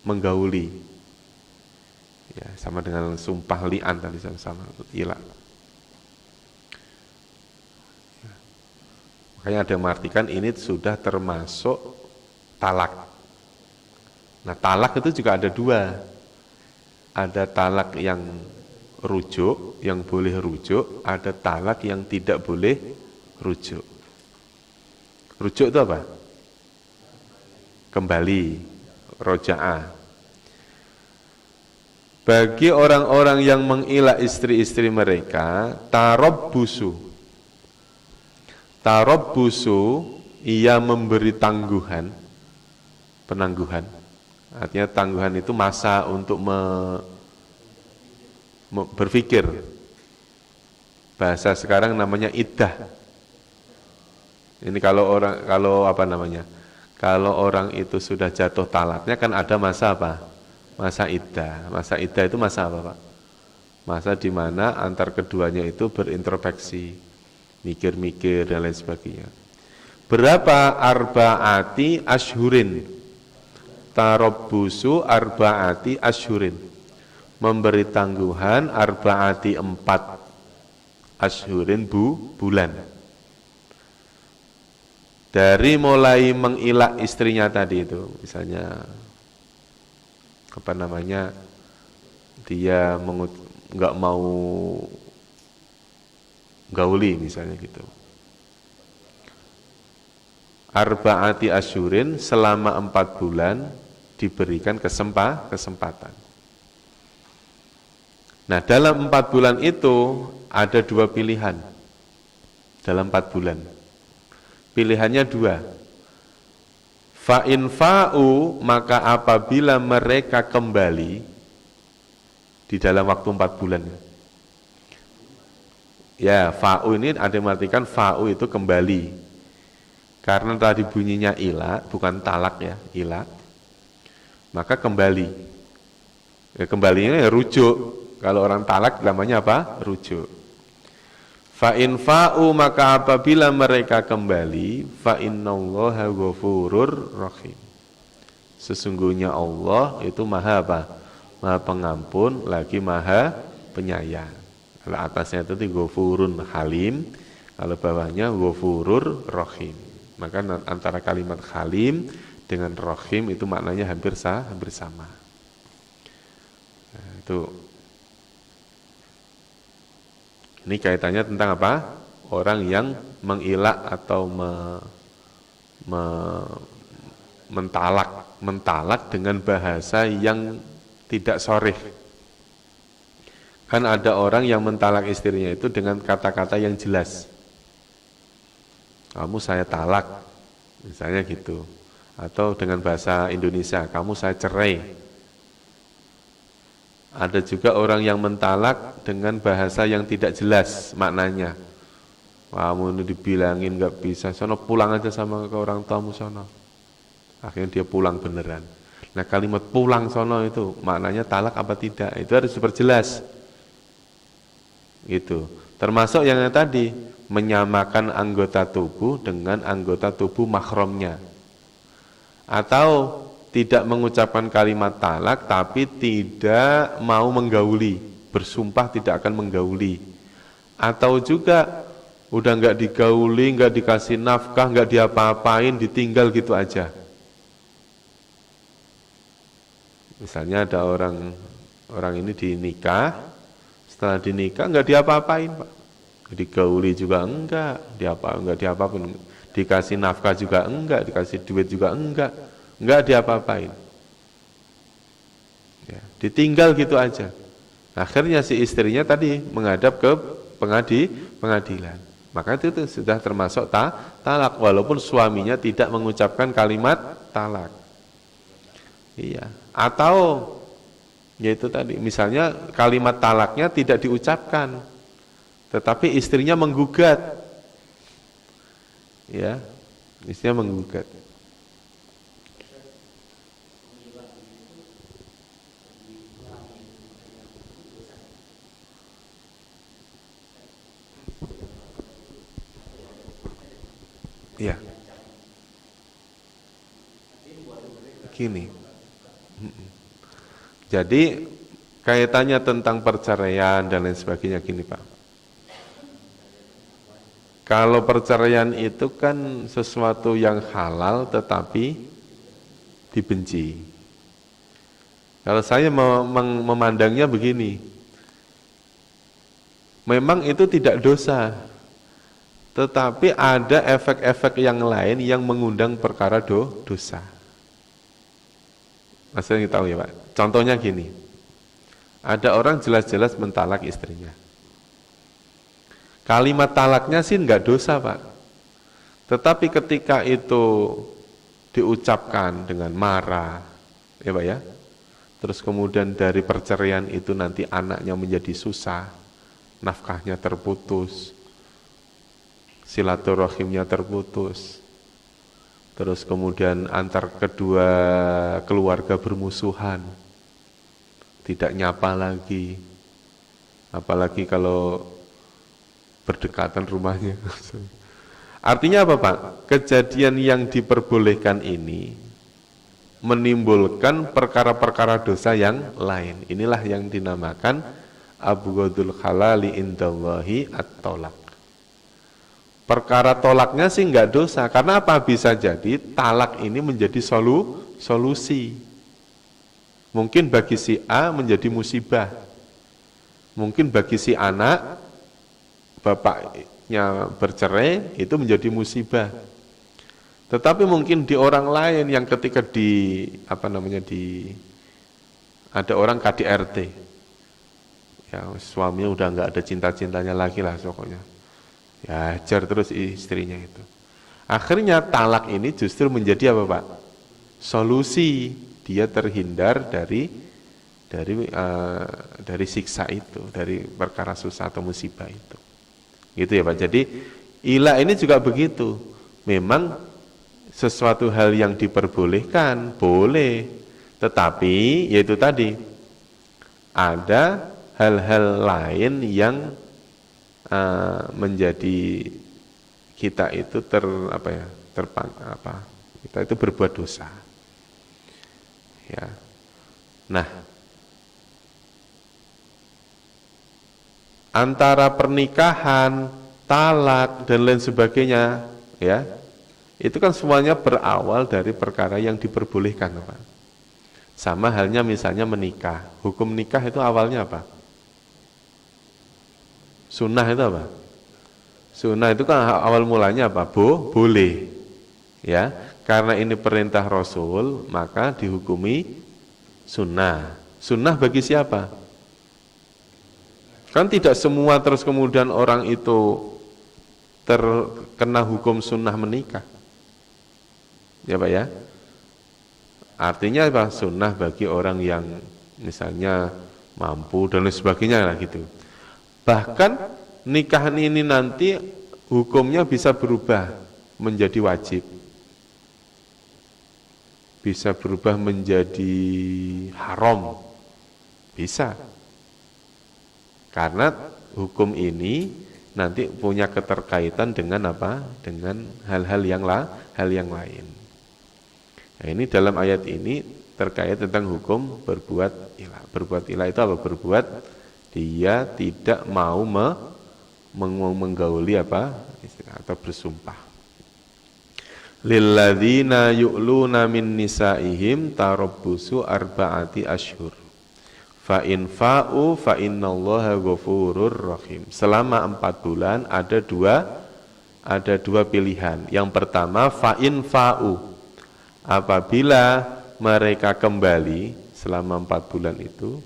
A: menggauli. Ya, sama dengan sumpah li'an tadi, sama ilak. Ya. Makanya ada yang mengartikan ini sudah termasuk talak. Nah, talak itu juga ada dua. Ada talak yang rujuk, yang boleh rujuk, ada talak yang tidak boleh rujuk. Rujuk itu apa? Kembali, roja'ah. Bagi orang-orang yang mengilak istri-istri mereka, tarabbusu, ia memberi tangguhan, penangguhan. Artinya tangguhan itu masa untuk berpikir. Bahasa sekarang namanya iddah. Ini kalau orang itu sudah jatuh talaknya kan ada masa apa? Masa iddah. Masa iddah itu masa apa, Pak? Masa di mana antar keduanya itu berintrospeksi, mikir-mikir dan lain sebagainya. Berapa? Arba'ati ashhurin. Tarabbusu arba'ati ashhurin. Memberi tangguhan arba'ati 4 asyhurin bulan. Dari mulai mengilak istrinya tadi itu, misalnya apa namanya, dia nggak mau gauli misalnya gitu. Arba'ati asyhurin, selama 4 bulan diberikan kesempatan. Nah, dalam 4 bulan itu ada 2 pilihan. Dalam 4 bulan. Pilihannya 2. Fa'in fa'u, maka apabila mereka kembali di dalam waktu 4 bulan. Ya, fa'u ini ada yang mengartikan fa'u itu kembali. Karena tadi bunyinya ila, bukan talak ya, ila. Maka kembali. Ya, kembalinya ya rujuk. Kalau orang talak namanya apa? Rujuk. Fa'in fa'u, maka apabila mereka kembali, fa'innallaha ghafurur rahim. Sesungguhnya Allah itu maha apa? Maha pengampun, lagi maha penyayang. Kalau atasnya itu ghafurun halim, kalau bawahnya ghafurur rahim. Maka antara kalimat halim dengan rahim itu maknanya hampir sama. Nah, itu. Ini kaitannya tentang apa? Orang yang mengilak atau mentalak dengan bahasa yang tidak sharih. Kan ada orang yang mentalak istrinya itu dengan kata-kata yang jelas. Kamu saya talak, misalnya gitu. Atau dengan bahasa Indonesia, kamu saya cerai. Ada juga orang yang mentalak dengan bahasa yang tidak jelas maknanya. Kamu ini dibilangin nggak bisa, sono pulang aja sama ke orang tuamu sono. Akhirnya dia pulang beneran. Nah, kalimat pulang sono itu maknanya talak apa tidak? Itu harus diperjelas. Gitu. Termasuk yang tadi menyamakan anggota tubuh dengan anggota tubuh mahramnya. Atau tidak mengucapkan kalimat talak tapi tidak mau menggauli, bersumpah tidak akan menggauli. Atau juga udah nggak digauli, nggak dikasih nafkah, nggak diapa-apain, ditinggal gitu aja. Misalnya ada orang ini dinikah, setelah dinikah nggak diapa-apain, Pak. Digauli juga enggak diapa-apain, dikasih nafkah juga enggak, dikasih duit juga enggak diapa-apain. Ya, ditinggal gitu aja. Akhirnya si istrinya tadi menghadap ke pengadilan. Maka itu sudah termasuk talak walaupun suaminya tidak mengucapkan kalimat talak. Iya. Atau yaitu tadi misalnya kalimat talaknya tidak diucapkan, tetapi istrinya menggugat. Ya, istrinya menggugat. Ya, gini. Jadi kaitannya tentang perceraian dan lain sebagainya gini Pak. Kalau perceraian itu kan sesuatu yang halal tetapi dibenci. Kalau saya memandangnya begini, memang itu tidak dosa, tetapi ada efek-efek yang lain yang mengundang perkara dosa. Maksudnya tahu ya Pak. Contohnya gini, ada orang jelas-jelas mentalak istrinya. Kalimat talaknya sih enggak dosa Pak. Tetapi ketika itu diucapkan dengan marah, ya Pak ya. Terus kemudian dari perceraian itu nanti anaknya menjadi susah, nafkahnya terputus, silaturahimnya terputus. Terus kemudian antar kedua keluarga bermusuhan, tidak nyapa lagi, apalagi kalau berdekatan rumahnya. Artinya apa Pak? Kejadian yang diperbolehkan ini menimbulkan perkara-perkara dosa yang lain. Inilah yang dinamakan abghadul halali indallahi at-tolak. Perkara tolaknya sih nggak dosa, karena apa? Bisa jadi talak ini menjadi solusi. Mungkin bagi si A menjadi musibah. Mungkin bagi si anak, bapaknya bercerai, itu menjadi musibah. Tetapi mungkin di orang lain yang ketika ada orang KDRT, ya suaminya udah nggak ada cinta-cintanya lagi lah pokoknya. Ya hajar terus istrinya itu. Akhirnya talak ini justru menjadi apa Pak? Solusi. Dia terhindar dari siksa itu, dari perkara susah atau musibah itu. Gitu ya Pak. Jadi ilah ini juga begitu. Memang sesuatu hal yang diperbolehkan, boleh. Tetapi yaitu tadi ada hal-hal lain yang menjadi kita itu kita itu berbuat dosa. Ya. Nah, antara pernikahan, talak dan lain sebagainya, ya, itu kan semuanya berawal dari perkara yang diperbolehkan, Pak. Sama halnya misalnya menikah. Hukum nikah itu awalnya apa? Sunnah itu apa? Sunnah itu kan awal mulanya apa? Boleh. Ya, karena ini perintah Rasul, maka dihukumi sunnah. Sunnah bagi siapa? Kan tidak semua terus kemudian orang itu terkena hukum sunnah menikah. Ya Pak ya? Artinya apa? Sunnah bagi orang yang misalnya mampu dan lain sebagainya lah gitu. Bahkan nikahan ini nanti hukumnya bisa berubah menjadi wajib. Bisa berubah menjadi haram. Bisa. Karena hukum ini nanti punya keterkaitan dengan apa? Dengan hal-hal yang lain. Nah, ini dalam ayat ini terkait tentang hukum berbuat ilah. Berbuat ilah itu apa? Berbuat dia tidak mau menggauli apa atau bersumpah. Lilladzina yu'luna min nisaihim tarabbusu arba'ati ashhur. Fa in fa'u fa innallaha ghafurur rahim. Selama 4 bulan ada dua pilihan. Yang pertama fa in fa'u. Apabila mereka kembali selama 4 bulan itu,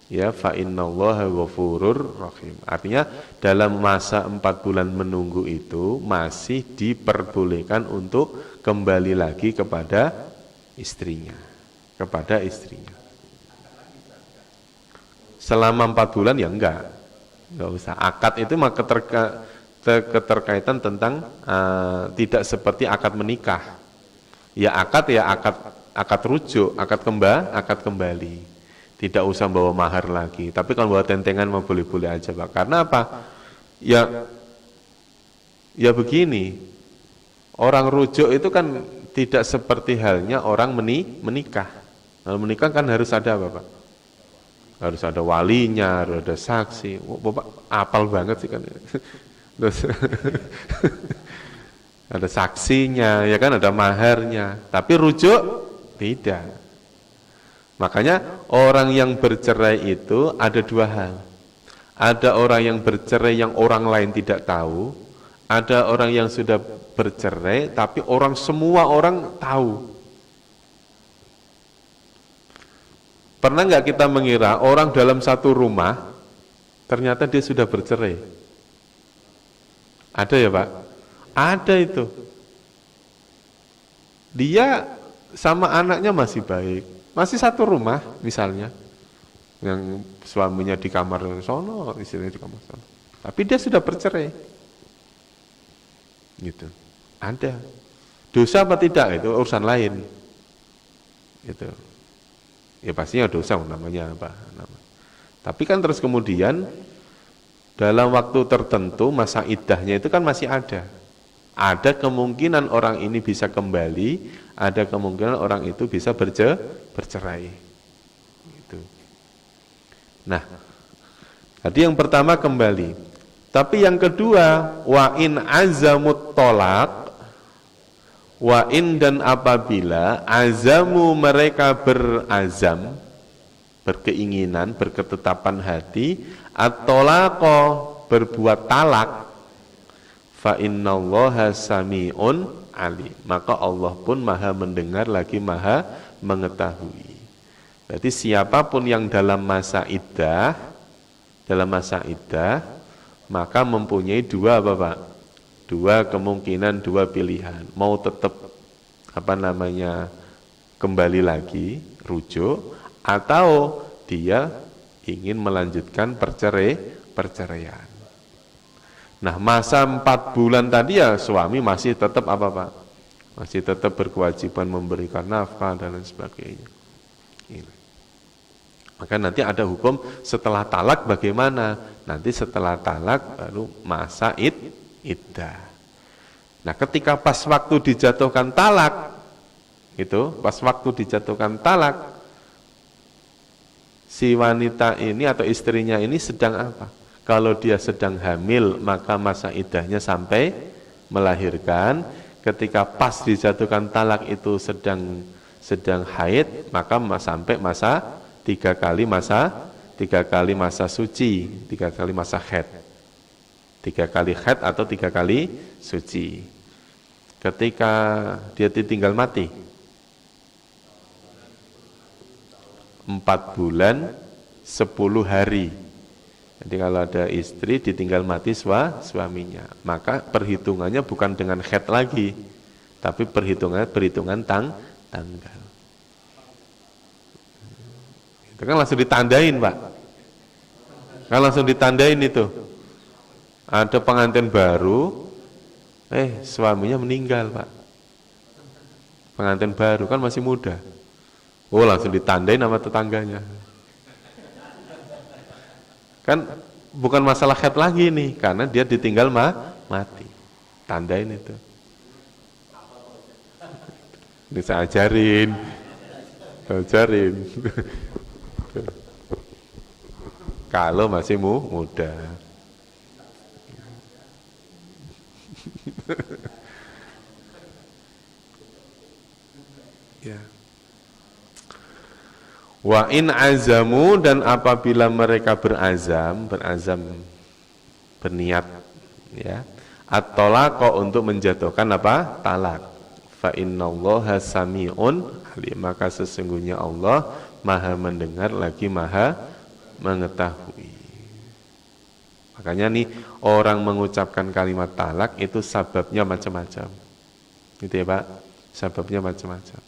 A: ya fa innallaha ghafurur rahim. Artinya dalam masa 4 bulan menunggu itu masih diperbolehkan untuk kembali lagi kepada istrinya. Selama 4 bulan ya enggak usah. Akad itu mah keterkaitan tentang tidak seperti akad menikah. Ya akad rujuk, akad kembali. Tidak usah bawa mahar lagi. Tapi kalau bawa tentengan mah boleh-boleh aja, Pak. Karena apa? Ya begini. Orang rujuk itu kan tidak seperti halnya orang menikah. Kalau menikah kan harus ada apa, Pak? Harus ada walinya, harus ada saksi. Bapak apal banget sih kan. Ada saksinya, ya kan, ada maharnya. Tapi rujuk tidak. Makanya orang yang bercerai itu ada 2 hal. Ada orang yang bercerai yang orang lain tidak tahu. Ada orang yang sudah bercerai tapi semua orang tahu. Pernah nggak kita mengira orang dalam satu rumah ternyata dia sudah bercerai? Ada ya Pak? Ada itu. Dia sama anaknya masih baik, masih satu rumah misalnya, yang suaminya di kamar sono, istrinya di kamar sono. Tapi dia sudah bercerai. Gitu. Ada. Dosa apa tidak itu urusan lain. Gitu. Ya pastinya dosa namanya apa. Tapi kan terus kemudian dalam waktu tertentu masa iddahnya itu kan masih ada. Ada kemungkinan orang ini bisa kembali, ada kemungkinan orang itu bisa bercerai. Gitu. Nah, Jadi yang pertama kembali. Tapi yang kedua, wa in azamut tolak, wa in dan apabila azamu mereka berazam, berkeinginan, berketetapan hati, at-tolaqa berbuat talak, fa innallaha sami'un alim. Maka Allah pun maha mendengar lagi maha mengetahui. Berarti siapapun yang dalam masa iddah, maka mempunyai dua apa Pak? Dua kemungkinan, dua pilihan. Mau tetap kembali lagi, rujuk, atau dia ingin melanjutkan perceraian. Nah, masa 4 bulan tadi ya suami masih tetap apa Pak? Masih tetap berkewajiban memberikan nafkah dan lain sebagainya. Ini. Maka nanti ada hukum setelah talak bagaimana? Nanti setelah talak baru masa iddah. Nah, ketika pas waktu dijatuhkan talak, si wanita ini atau istrinya ini sedang apa? Kalau dia sedang hamil, maka masa iddahnya sampai melahirkan. Ketika pas dijatuhkan talak itu sedang haid, maka sampai masa 3 kali masa suci, 3 kali masa haid. 3 kali haid atau 3 kali suci. Ketika dia ditinggal mati 4 bulan 10 hari. Jadi kalau ada istri ditinggal mati suaminya, maka perhitungannya bukan dengan haid lagi, tapi perhitungan tanggal. Itu kan langsung ditandain Pak. Kan langsung ditandain itu. Ada pengantin baru, suaminya meninggal Pak. Pengantin baru kan masih muda. Oh, langsung ditandain sama tetangganya. Kan bukan masalah haid lagi nih, karena dia ditinggal mati. Tandain itu. Bisa ajarin. Kalau masih muda. Ya. Wa in azamu, dan apabila mereka berazam berniat ya, at-talaqa untuk menjatuhkan apa? Talak. Fa innallaha sami'un alim, maka sesungguhnya Allah maha mendengar lagi maha mengetahui. Makanya nih orang mengucapkan kalimat talak itu sababnya macam-macam. Gitu ya Pak, sababnya macam-macam.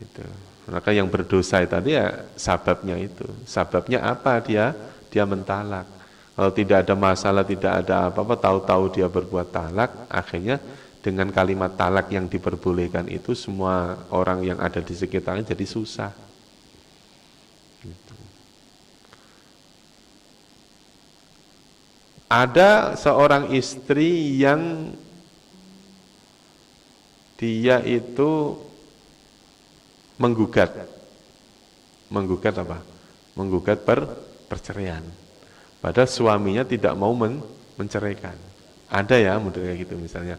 A: Gitu. Maka yang berdosa tadi ya sababnya itu. Sababnya apa dia mentalak. Kalau tidak ada masalah, tidak ada apa-apa, tahu-tahu dia berbuat talak, akhirnya dengan kalimat talak yang diperbolehkan itu semua orang yang ada di sekitarnya jadi susah. Gitu. Ada seorang istri yang dia itu menggugat apa? Menggugat perceraian. Padahal suaminya tidak mau menceraikan. Ada ya model kayak gitu misalnya.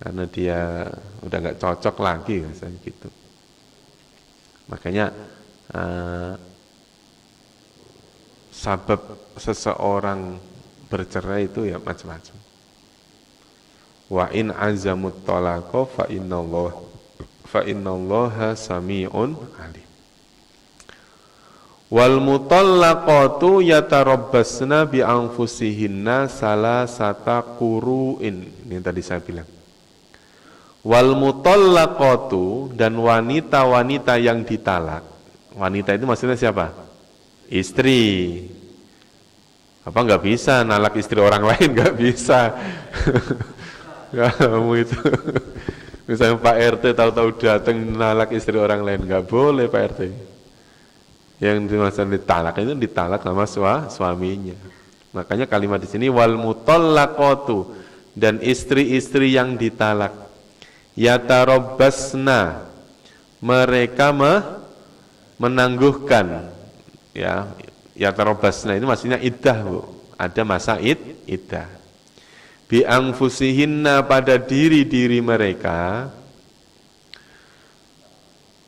A: Karena dia udah nggak cocok lagi misalnya gitu. Makanya sabab seseorang bercerai itu ya macam-macam. Wa in azamut talaqa fa innallaha sami'un alim. Wal mutallaqatu yatarabbasna bi anfusihinna salasata quru'in. Ini tadi saya bilang. Wal mutallaqatu, dan wanita-wanita yang ditalak. Wanita itu maksudnya siapa? Istri. Apa nggak bisa nalak istri orang lain? Nggak bisa. Kamu itu. Misalnya Pak RT tahu-tahu datang nalak istri orang lain, nggak boleh Pak RT. Yang dimaksud ditalak itu ditalak sama suaminya. Makanya kalimat di sini wal mutallaqatu, dan istri-istri yang ditalak, yatarabbasna, mereka menangguhkan ya, Ya tarobasna itu maksudnya iddah, Bu. Ada masa iddah. Bi anfusihinna pada diri-diri mereka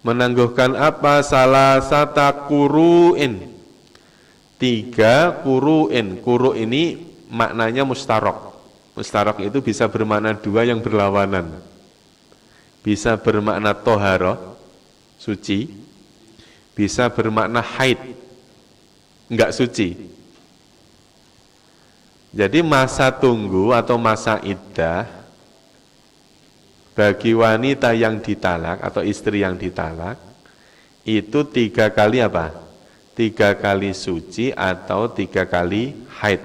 A: menangguhkan apa? Salah sata kuru'in. 3 kuru'in. Kuru' ini maknanya mustarok. Mustarok itu bisa bermakna 2 yang berlawanan. Bisa bermakna toharoh, suci. Bisa bermakna haid, enggak suci. Jadi masa tunggu atau masa iddah bagi wanita yang ditalak atau istri yang ditalak itu 3 kali apa? 3 kali suci atau 3 kali haid.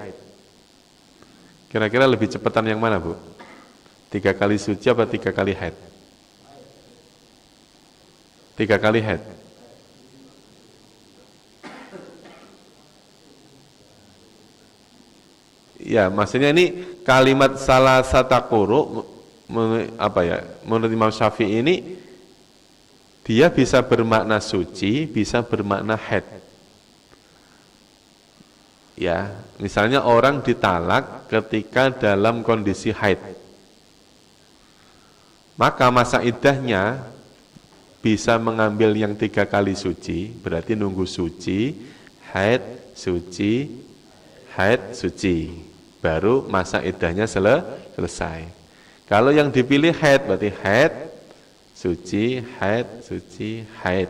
A: Kira-kira lebih cepatan yang mana, Bu? 3 kali suci apa 3 kali haid? 3 kali haid. Ya, maksudnya ini kalimat salah satakuru apa ya? Menurut Imam Syafi'i ini dia bisa bermakna suci, bisa bermakna haid. Ya, misalnya orang ditalak ketika dalam kondisi haid. Maka masa iddahnya bisa mengambil yang 3 kali suci, berarti nunggu suci, haid, suci, haid, suci. Baru masa iddahnya selesai. Kalau yang dipilih haid, berarti haid, suci, haid.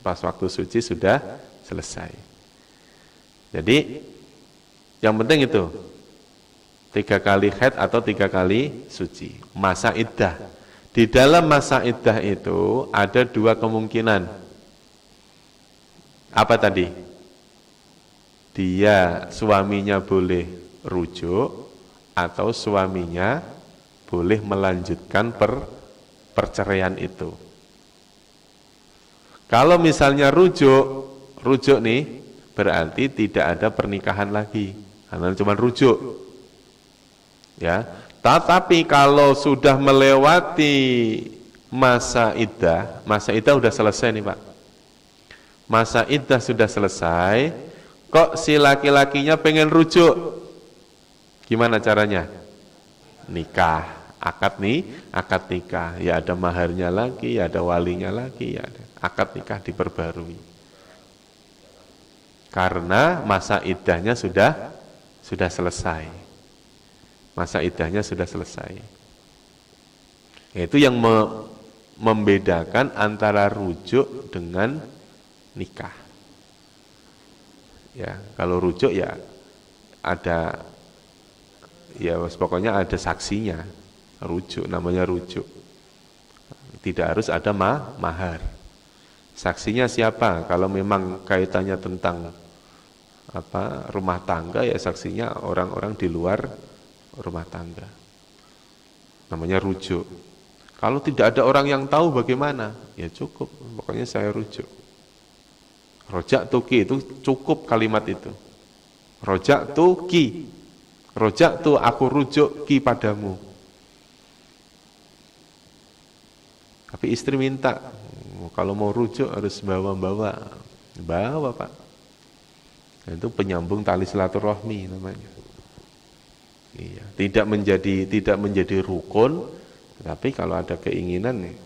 A: Pas waktu suci sudah selesai. Jadi, yang penting itu, 3 kali haid atau 3 kali suci. Masa iddah. Di dalam masa iddah itu ada 2 kemungkinan. Apa tadi? Dia, suaminya boleh rujuk atau suaminya boleh melanjutkan perceraian itu. Kalau misalnya rujuk nih berarti tidak ada pernikahan lagi, karena cuma rujuk. Ya, tetapi kalau sudah melewati masa iddah sudah selesai nih, Pak. Masa iddah sudah selesai, kok si laki-lakinya pengen rujuk? Gimana caranya? Nikah, akad nikah. Ya ada maharnya lagi, ya ada walinya lagi, ya ada akad nikah diperbarui. Karena masa iddahnya sudah selesai. Masa iddahnya sudah selesai. Itu yang membedakan antara rujuk dengan nikah. Ya, kalau rujuk ya ada, ya pokoknya ada saksinya, rujuk, namanya rujuk. Tidak harus ada mahar. Saksinya siapa? Kalau memang kaitannya tentang rumah tangga, ya saksinya orang-orang di luar rumah tangga. Namanya rujuk. Kalau tidak ada orang yang tahu bagaimana? Ya cukup, pokoknya saya rujuk. Rojak tuki itu cukup kalimat itu. Rojak tuki. Rojak tu aku rujuk ki padamu. Tapi istri minta, kalau mau rujuk harus bawa Pak. Itu penyambung tali silaturahmi namanya. Iya, tidak menjadi rukun, tapi kalau ada keinginan nih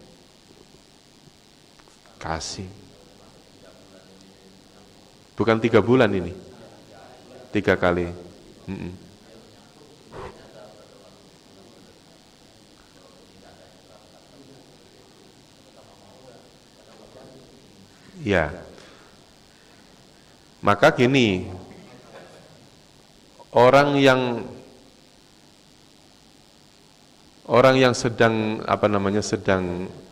A: kasih. Bukan 3 bulan ini, 3 kali. Ya, maka gini, orang yang sedang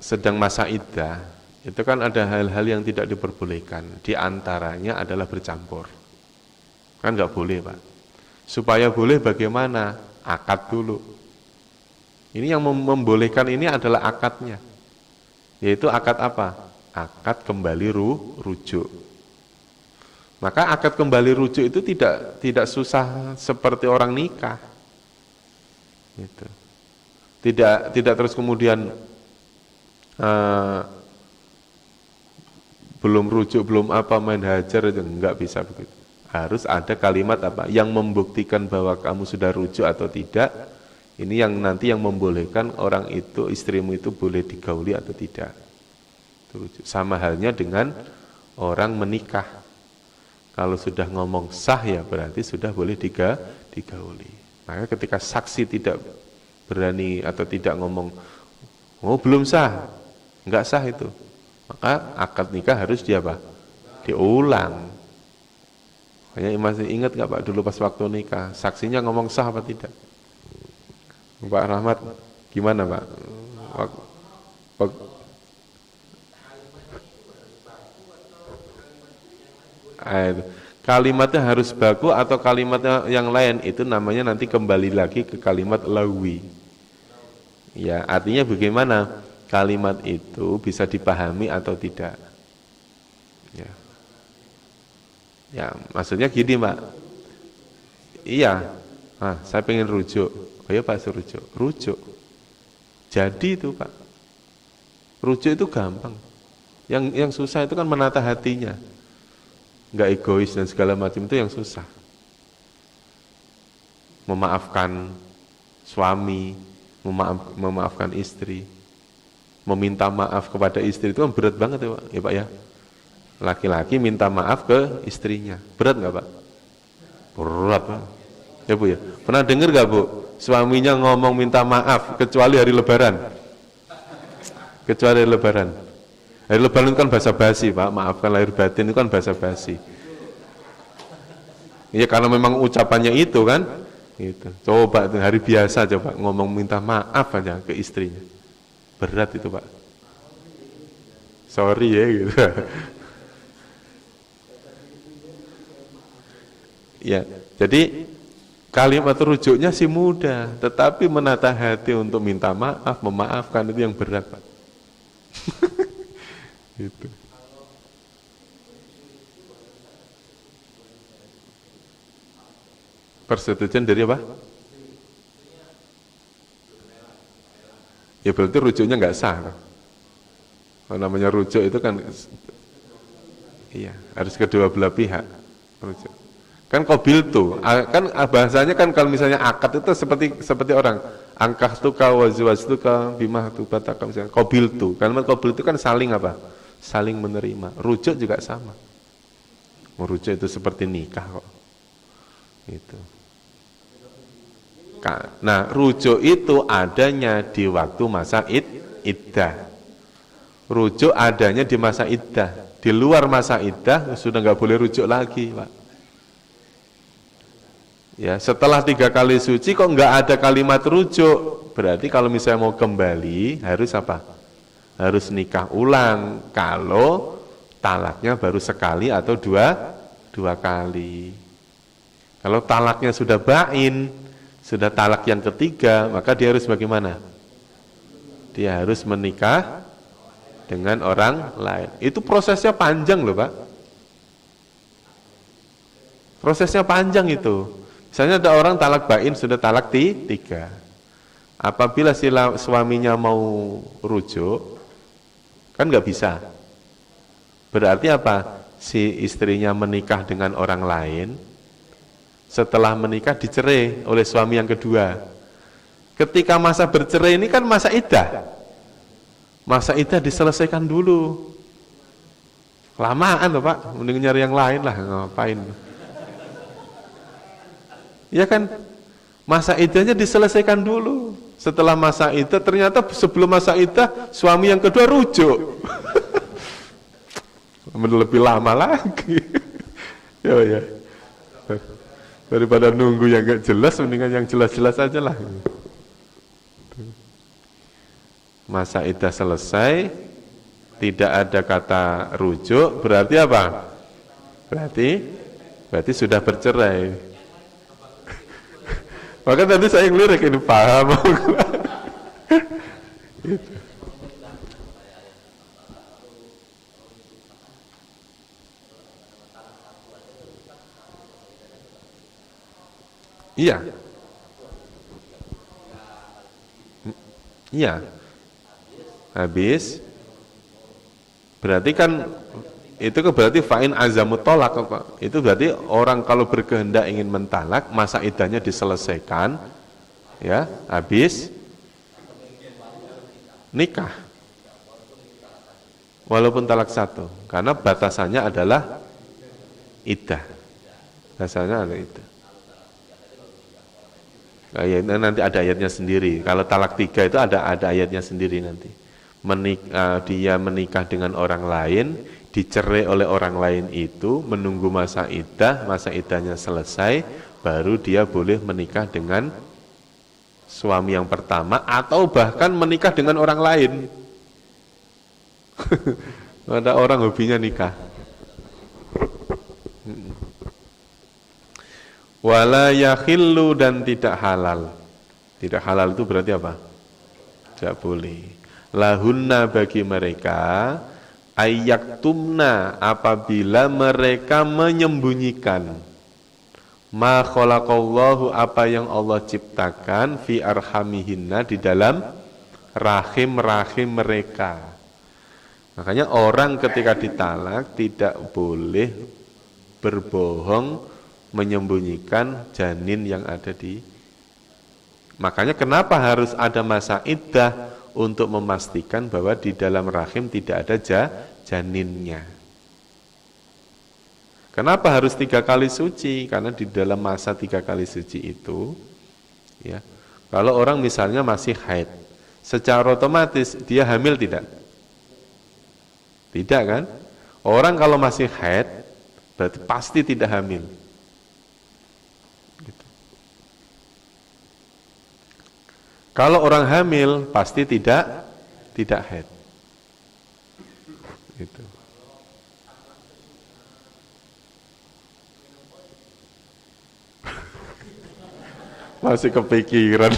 A: sedang masa iddah itu kan ada hal-hal yang tidak diperbolehkan. Di antaranya adalah bercampur. Kan nggak boleh, Pak. Supaya boleh bagaimana? Akad dulu. Ini yang membolehkan ini adalah akadnya. Yaitu akad apa? Akad kembali rujuk. Maka akad kembali rujuk itu tidak susah seperti orang nikah. Gitu. Tidak terus kemudian belum rujuk, belum apa main hajar itu enggak bisa begitu. Harus ada kalimat apa? Yang membuktikan bahwa kamu sudah rujuk atau tidak. Ini yang nanti yang membolehkan orang itu, istrimu itu boleh digauli atau tidak. Rujuk. Sama halnya dengan orang menikah. Kalau sudah ngomong sah ya berarti sudah boleh digauli. Maka ketika saksi tidak berani atau tidak ngomong, oh belum sah, enggak sah itu, maka akad nikah harus diulang. Makanya masih ingat nggak Pak dulu pas waktu nikah, saksinya ngomong sah apa tidak? Pak Rahmat, gimana Pak? Kalimatnya harus baku atau kalimatnya yang lain, itu namanya nanti kembali lagi ke kalimat lawi. Ya, artinya bagaimana kalimat itu bisa dipahami atau tidak. Ya, ya maksudnya gini Pak. Iya, saya pengen rujuk. Oh ya Pak, rujuk. Rujuk. Jadi itu Pak. Rujuk itu gampang. Yang susah itu kan menata hatinya. Enggak egois dan segala macam, itu yang susah. Memaafkan suami, memaafkan istri, meminta maaf kepada istri itu kan berat banget ya Pak ya. Laki-laki minta maaf ke istrinya, berat nggak Pak? Berat Pak. Ya Bu ya. Pernah dengar nggak Bu? Suaminya ngomong minta maaf kecuali hari Lebaran. Kecuali hari Lebaran. Hari Lebaran itu kan bahasa basi Pak, maafkan lahir batin itu kan bahasa basi. Ya karena memang ucapannya itu kan, itu. Coba hari biasa coba ngomong minta maaf aja ke istrinya, berat itu Pak. Sorry ya gitu. Ya, jadi kalimat rujuknya sih mudah, tetapi menata hati untuk minta maaf, memaafkan itu yang berat Pak. Gitu. Persetujuan dari apa? Ya berarti rujuknya nggak sah. Kalau namanya rujuk itu kan, iya harus kedua belah pihak. Rujuk. Kan qabil tuh, kan bahasanya kan kalau misalnya akad itu seperti orang angkah tuh wazwaz tuh bimah tuh batakam misalnya qabil tuh. Kalimat qabil itu kan saling apa? Saling menerima. Rujuk juga sama. Merujuk itu seperti nikah kok. Itu. Nah, rujuk itu adanya di waktu masa iddah. Rujuk adanya di masa iddah. Di luar masa iddah sudah nggak boleh rujuk lagi, Pak. Ya, setelah 3 kali suci kok nggak ada kalimat rujuk. Berarti kalau misalnya mau kembali harus apa? Harus nikah ulang. Kalau talaknya baru sekali atau dua kali. Kalau talaknya sudah bain, sudah talak yang ketiga, maka dia harus bagaimana? Dia harus menikah dengan orang lain. Itu prosesnya panjang loh Pak. Prosesnya panjang itu. Misalnya ada orang talak bain, sudah talak 3. Apabila si suaminya mau rujuk, kan nggak bisa. Berarti apa? Si istrinya menikah dengan orang lain, setelah menikah dicerai oleh suami yang kedua. Ketika masa bercerai ini kan masa iddah. Masa iddah diselesaikan dulu. Lamaan loh Pak, mending nyari yang lain lah, ngapain. Ya kan, masa iddahnya diselesaikan dulu. Setelah masa iddah, ternyata sebelum masa iddah, suami yang kedua rujuk. Lebih lama lagi. Ya. Daripada nunggu yang gak jelas, mendingan yang jelas-jelas aja lah. Masa iddah selesai, tidak ada kata rujuk, berarti apa? Berarti sudah bercerai. Maka tadi saya ngelirik ini paham. Gitu. Iya. Iya. Habis. Berarti kan Itu kan berarti fa'in azamut tolak apa? Itu berarti orang kalau berkehendak ingin mentalak, masa iddahnya diselesaikan, ya, habis nikah. Walaupun talak satu, karena batasannya adalah iddah. Batasannya adalah iddah. Nah, ya, nanti ada ayatnya sendiri. Kalau talak 3 itu ada ayatnya sendiri nanti. Dia menikah dengan orang lain, dicerai oleh orang lain itu, menunggu masa iddahnya selesai, baru dia boleh menikah dengan suami yang pertama, atau bahkan menikah dengan orang lain. Ada orang hobinya nikah. Wala yakhillu, dan tidak halal. Tidak halal itu berarti apa? Tidak boleh. Lahunna, bagi mereka, ayyaktumna, apabila mereka menyembunyikan, ma khalaqallahu, apa yang Allah ciptakan, fi arhamihinna, di dalam rahim-rahim mereka. Makanya orang ketika ditalak tidak boleh berbohong, menyembunyikan janin yang ada di. Makanya kenapa harus ada masa iddah? Untuk memastikan bahwa di dalam rahim tidak ada janinnya. Kenapa harus 3 kali suci? Karena di dalam masa 3 kali suci itu, ya, kalau orang misalnya masih haid, secara otomatis dia hamil tidak? Tidak kan? Orang kalau masih haid berarti pasti tidak hamil. Gitu. Kalau orang hamil pasti tidak haid. Gitu. Masih kepikiran.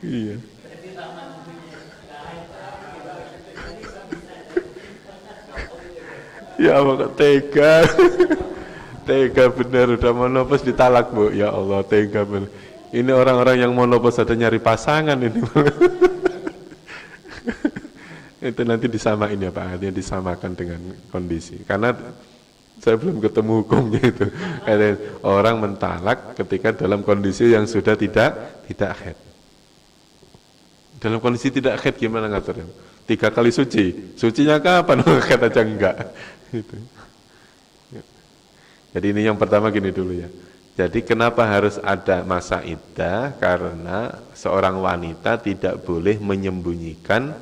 A: Iya. Ya Allah, tega. Tega bener, udah monopos ditalak, Bu. Ya Allah, tega bener. Ini orang-orang yang monopos ada nyari pasangan ini. Itu nanti disamain ya Pak, artinya disamakan dengan kondisi. Karena saya belum ketemu hukumnya itu. Orang mentalak ketika dalam kondisi yang sudah tidak haid. Dalam kondisi tidak haid gimana ngaturnya? 3 kali suci. Sucinya kapan? Haid aja enggak. Gitu. Jadi ini yang pertama gini dulu ya. Jadi kenapa harus ada masa iddah? Karena seorang wanita tidak boleh menyembunyikan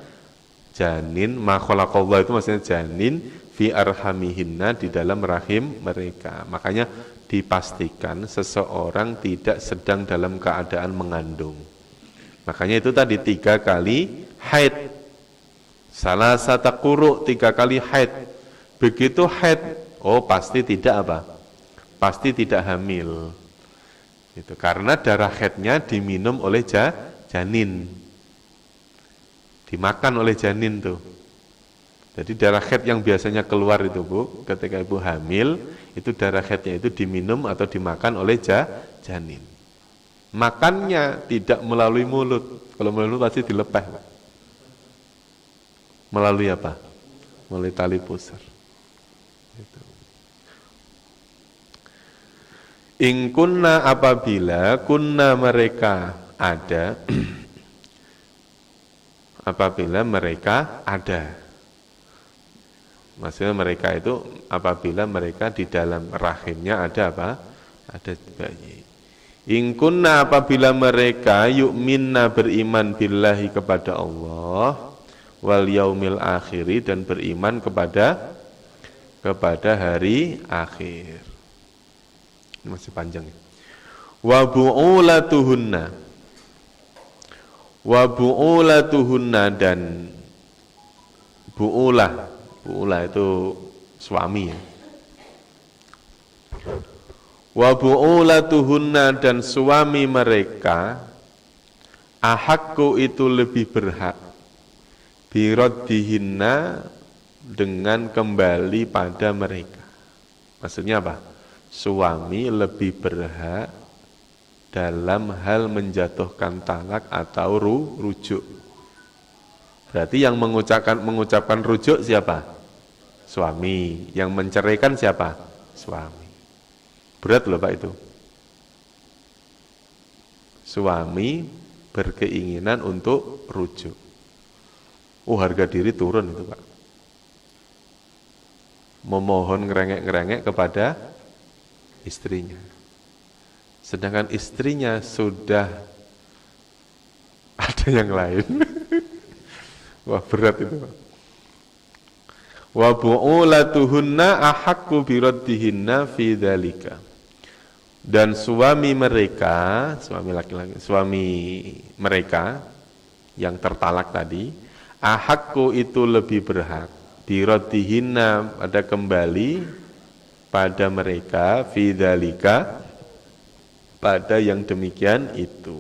A: janin, ma khalaqallahu itu maksudnya janin, fi arhamihinna, di dalam rahim mereka. Makanya dipastikan seseorang tidak sedang dalam keadaan mengandung. Makanya itu tadi 3 kali haid. Salasata quru, 3 kali haid. Begitu haid, oh pasti tidak apa? Pasti tidak hamil. Itu karena darah haidnya diminum oleh janin. Dimakan oleh janin tuh. Jadi darah haid yang biasanya keluar itu Bu, ketika ibu hamil, itu darah haidnya itu diminum atau dimakan oleh janin. Makannya tidak melalui mulut. Kalau melalui mulut pasti dilepeh. Melalui apa? Melalui tali pusar. Gitu. In kunna, apabila kunna mereka ada, apabila mereka ada. Maksudnya mereka itu apabila mereka di dalam rahimnya ada apa? Ada bayi. In kunna, apabila mereka yu'minna, beriman billahi, kepada Allah, wal yaumil akhiri, dan beriman kepada hari akhir. Ini masih panjang ya. Wa bu'ulatuhunna, dan bu'ulah itu suami ya. Wa bu'ulatuhunna, dan suami mereka, ahakku itu lebih berhak, biraddihinna, dengan kembali pada mereka. Maksudnya apa? Suami lebih berhak dalam hal menjatuhkan talak atau rujuk. Berarti yang mengucapkan rujuk siapa? Suami. Yang menceraikan siapa? Suami. Berat loh Pak itu. Suami berkeinginan untuk rujuk. Oh, harga diri turun itu Pak. Memohon ngerengek-ngerengek kepada istrinya. Sedangkan istrinya sudah ada yang lain. Wah, berat itu Pak. Wa bu'ulatuhunna ahaqqu biraddihinna fi dzalika. Dan suami mereka, suami laki-laki, suami mereka yang tertalak tadi, ahaqqu itu lebih berhak biraddihinna pada kembali pada mereka fi dzalika pada yang demikian itu.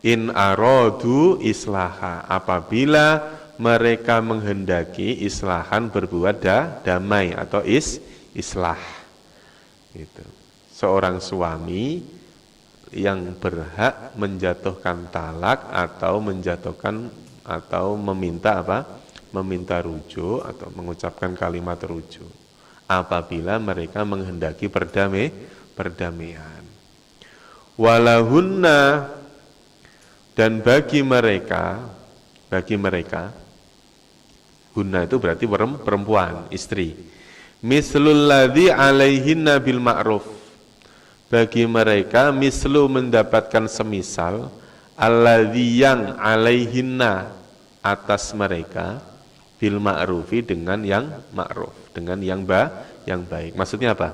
A: In aradu islaha, apabila mereka menghendaki islahan berbuat damai atau islah. Gitu. Seorang suami yang berhak menjatuhkan talak atau menjatuhkan atau meminta apa? Meminta rujuk atau mengucapkan kalimat rujuk apabila mereka menghendaki perdamaian. Walahunna, dan bagi mereka hunna itu berarti perempuan, istri. Mislul ladzi alaihinna bil ma'ruf. Bagi mereka mislu mendapatkan semisal alladzi yang alaihinna atas mereka bil ma'rufi dengan yang ma'ruf, dengan yang baik. Maksudnya apa?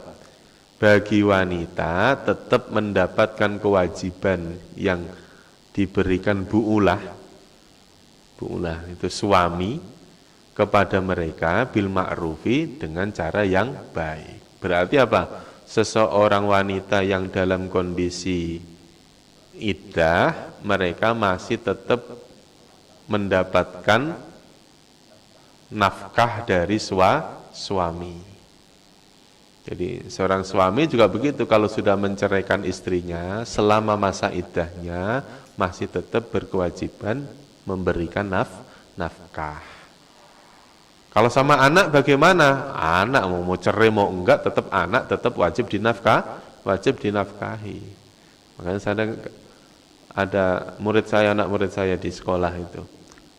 A: Bagi wanita tetap mendapatkan kewajiban yang diberikan bu'ulah itu suami kepada mereka bil ma'rufi dengan cara yang baik. Berarti apa? Seseorang wanita yang dalam kondisi iddah, mereka masih tetap mendapatkan nafkah dari suami. Jadi seorang suami juga begitu, kalau sudah menceraikan istrinya, selama masa iddahnya masih tetap berkewajiban memberikan nafkah. Kalau sama anak bagaimana? Anak mau cerai mau enggak, tetap anak tetap wajib dinafkahi. Makanya saya ada anak murid saya di sekolah itu.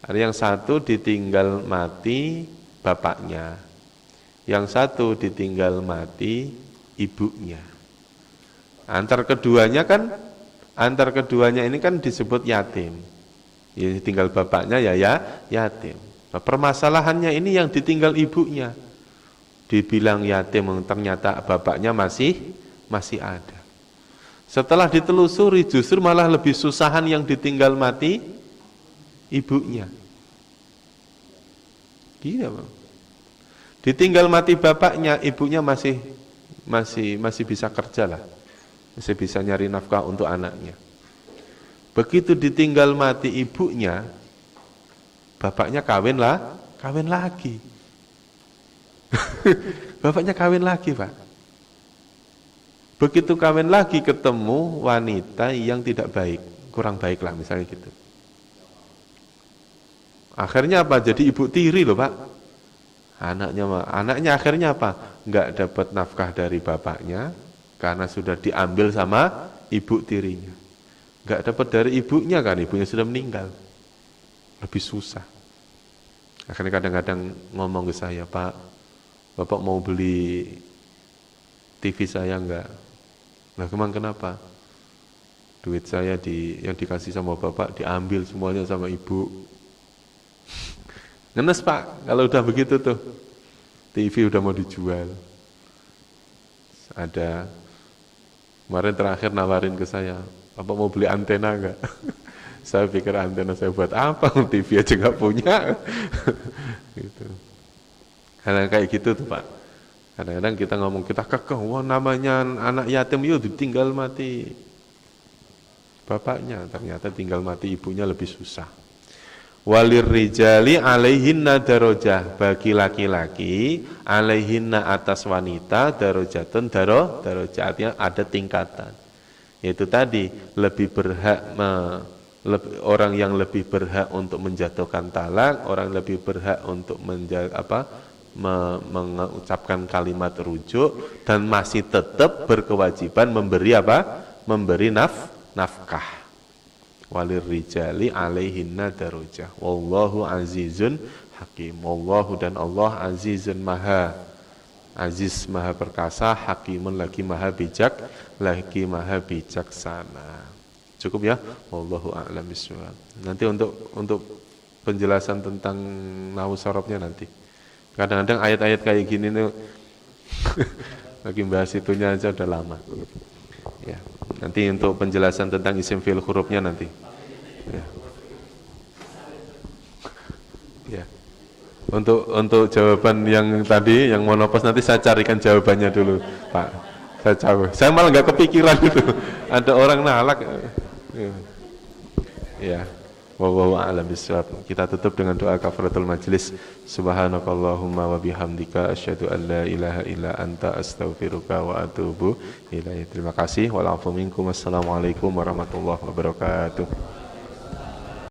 A: Ada yang satu ditinggal mati bapaknya, yang satu ditinggal mati ibunya. Antar keduanya ini kan disebut yatim. Ya, tinggal bapaknya ya yatim. Nah, permasalahannya ini yang ditinggal ibunya. Dibilang yatim, ternyata bapaknya masih ada. Setelah ditelusuri justru malah lebih susahan yang ditinggal mati ibunya. Gila Bang. Ditinggal mati bapaknya, ibunya masih bisa kerja lah. Masih bisa nyari nafkah untuk anaknya. Begitu ditinggal mati ibunya, bapaknya kawin lagi. Bapaknya kawin lagi, Pak. Begitu kawin lagi ketemu wanita yang tidak baik, kurang baik lah misalnya gitu. Akhirnya apa? Jadi ibu tiri loh, Pak. Anaknya akhirnya apa? Enggak dapat nafkah dari bapaknya karena sudah diambil sama ibu tirinya. Enggak dapat dari ibunya kan, ibunya sudah meninggal. Lebih susah. Akhirnya kadang-kadang ngomong ke saya, Pak, Bapak mau beli TV saya enggak? Nah, emang kenapa? Duit saya yang dikasih sama Bapak diambil semuanya sama ibu. Ngenes Pak, kalau udah begitu tuh, TV udah mau dijual. Ada, kemarin terakhir nawarin ke saya, Bapak mau beli antena enggak? Saya pikir antena saya buat apa, TV aja enggak punya. Gitu. Karena kayak gitu tuh Pak. Kadang-kadang kita ngomong, kita kekeh, wah namanya anak yatim yuk ditinggal mati bapaknya, ternyata tinggal mati ibunya lebih susah. Walir rijali alaihinna darajah, bagi laki-laki alaihinna atas wanita darajatun darajah, artinya ada tingkatan. Yaitu tadi lebih berhak orang yang lebih berhak untuk menjatuhkan talak, orang yang lebih berhak untuk mengucapkan kalimat rujuk, dan masih tetap berkewajiban memberi apa? Memberi nafkah. Walir rijali alaihinna darujah. Wallahu azizun hakim. Wallahu dan Allah azizun maha aziz, maha perkasa, hakimun lagi maha bijak, lagi maha bijaksana. Cukup ya? Wallahu a'lam bishawab. Nanti untuk penjelasan tentang nahwu sorobnya nanti. Kadang-kadang ayat-ayat kayak gini nih lagi bahas itunya aja udah lama. Ya. Nanti untuk penjelasan tentang isim fi'il hurufnya nanti. Ya. Ya. Untuk jawaban yang tadi yang monopos nanti saya carikan jawabannya dulu, Pak. Saya malah nggak kepikiran itu. Ada orang nalak. Ya. Wallahu a'lam bishawab. Kita tutup dengan doa kafaratul majlis. Subhanakallahumma wa bihamdika asyhadu an la ilaha illa anta astaghfiruka wa atubu ilaik. Terima kasih. Wal afu minkum. Assalamualaikum warahmatullahi wabarakatuh.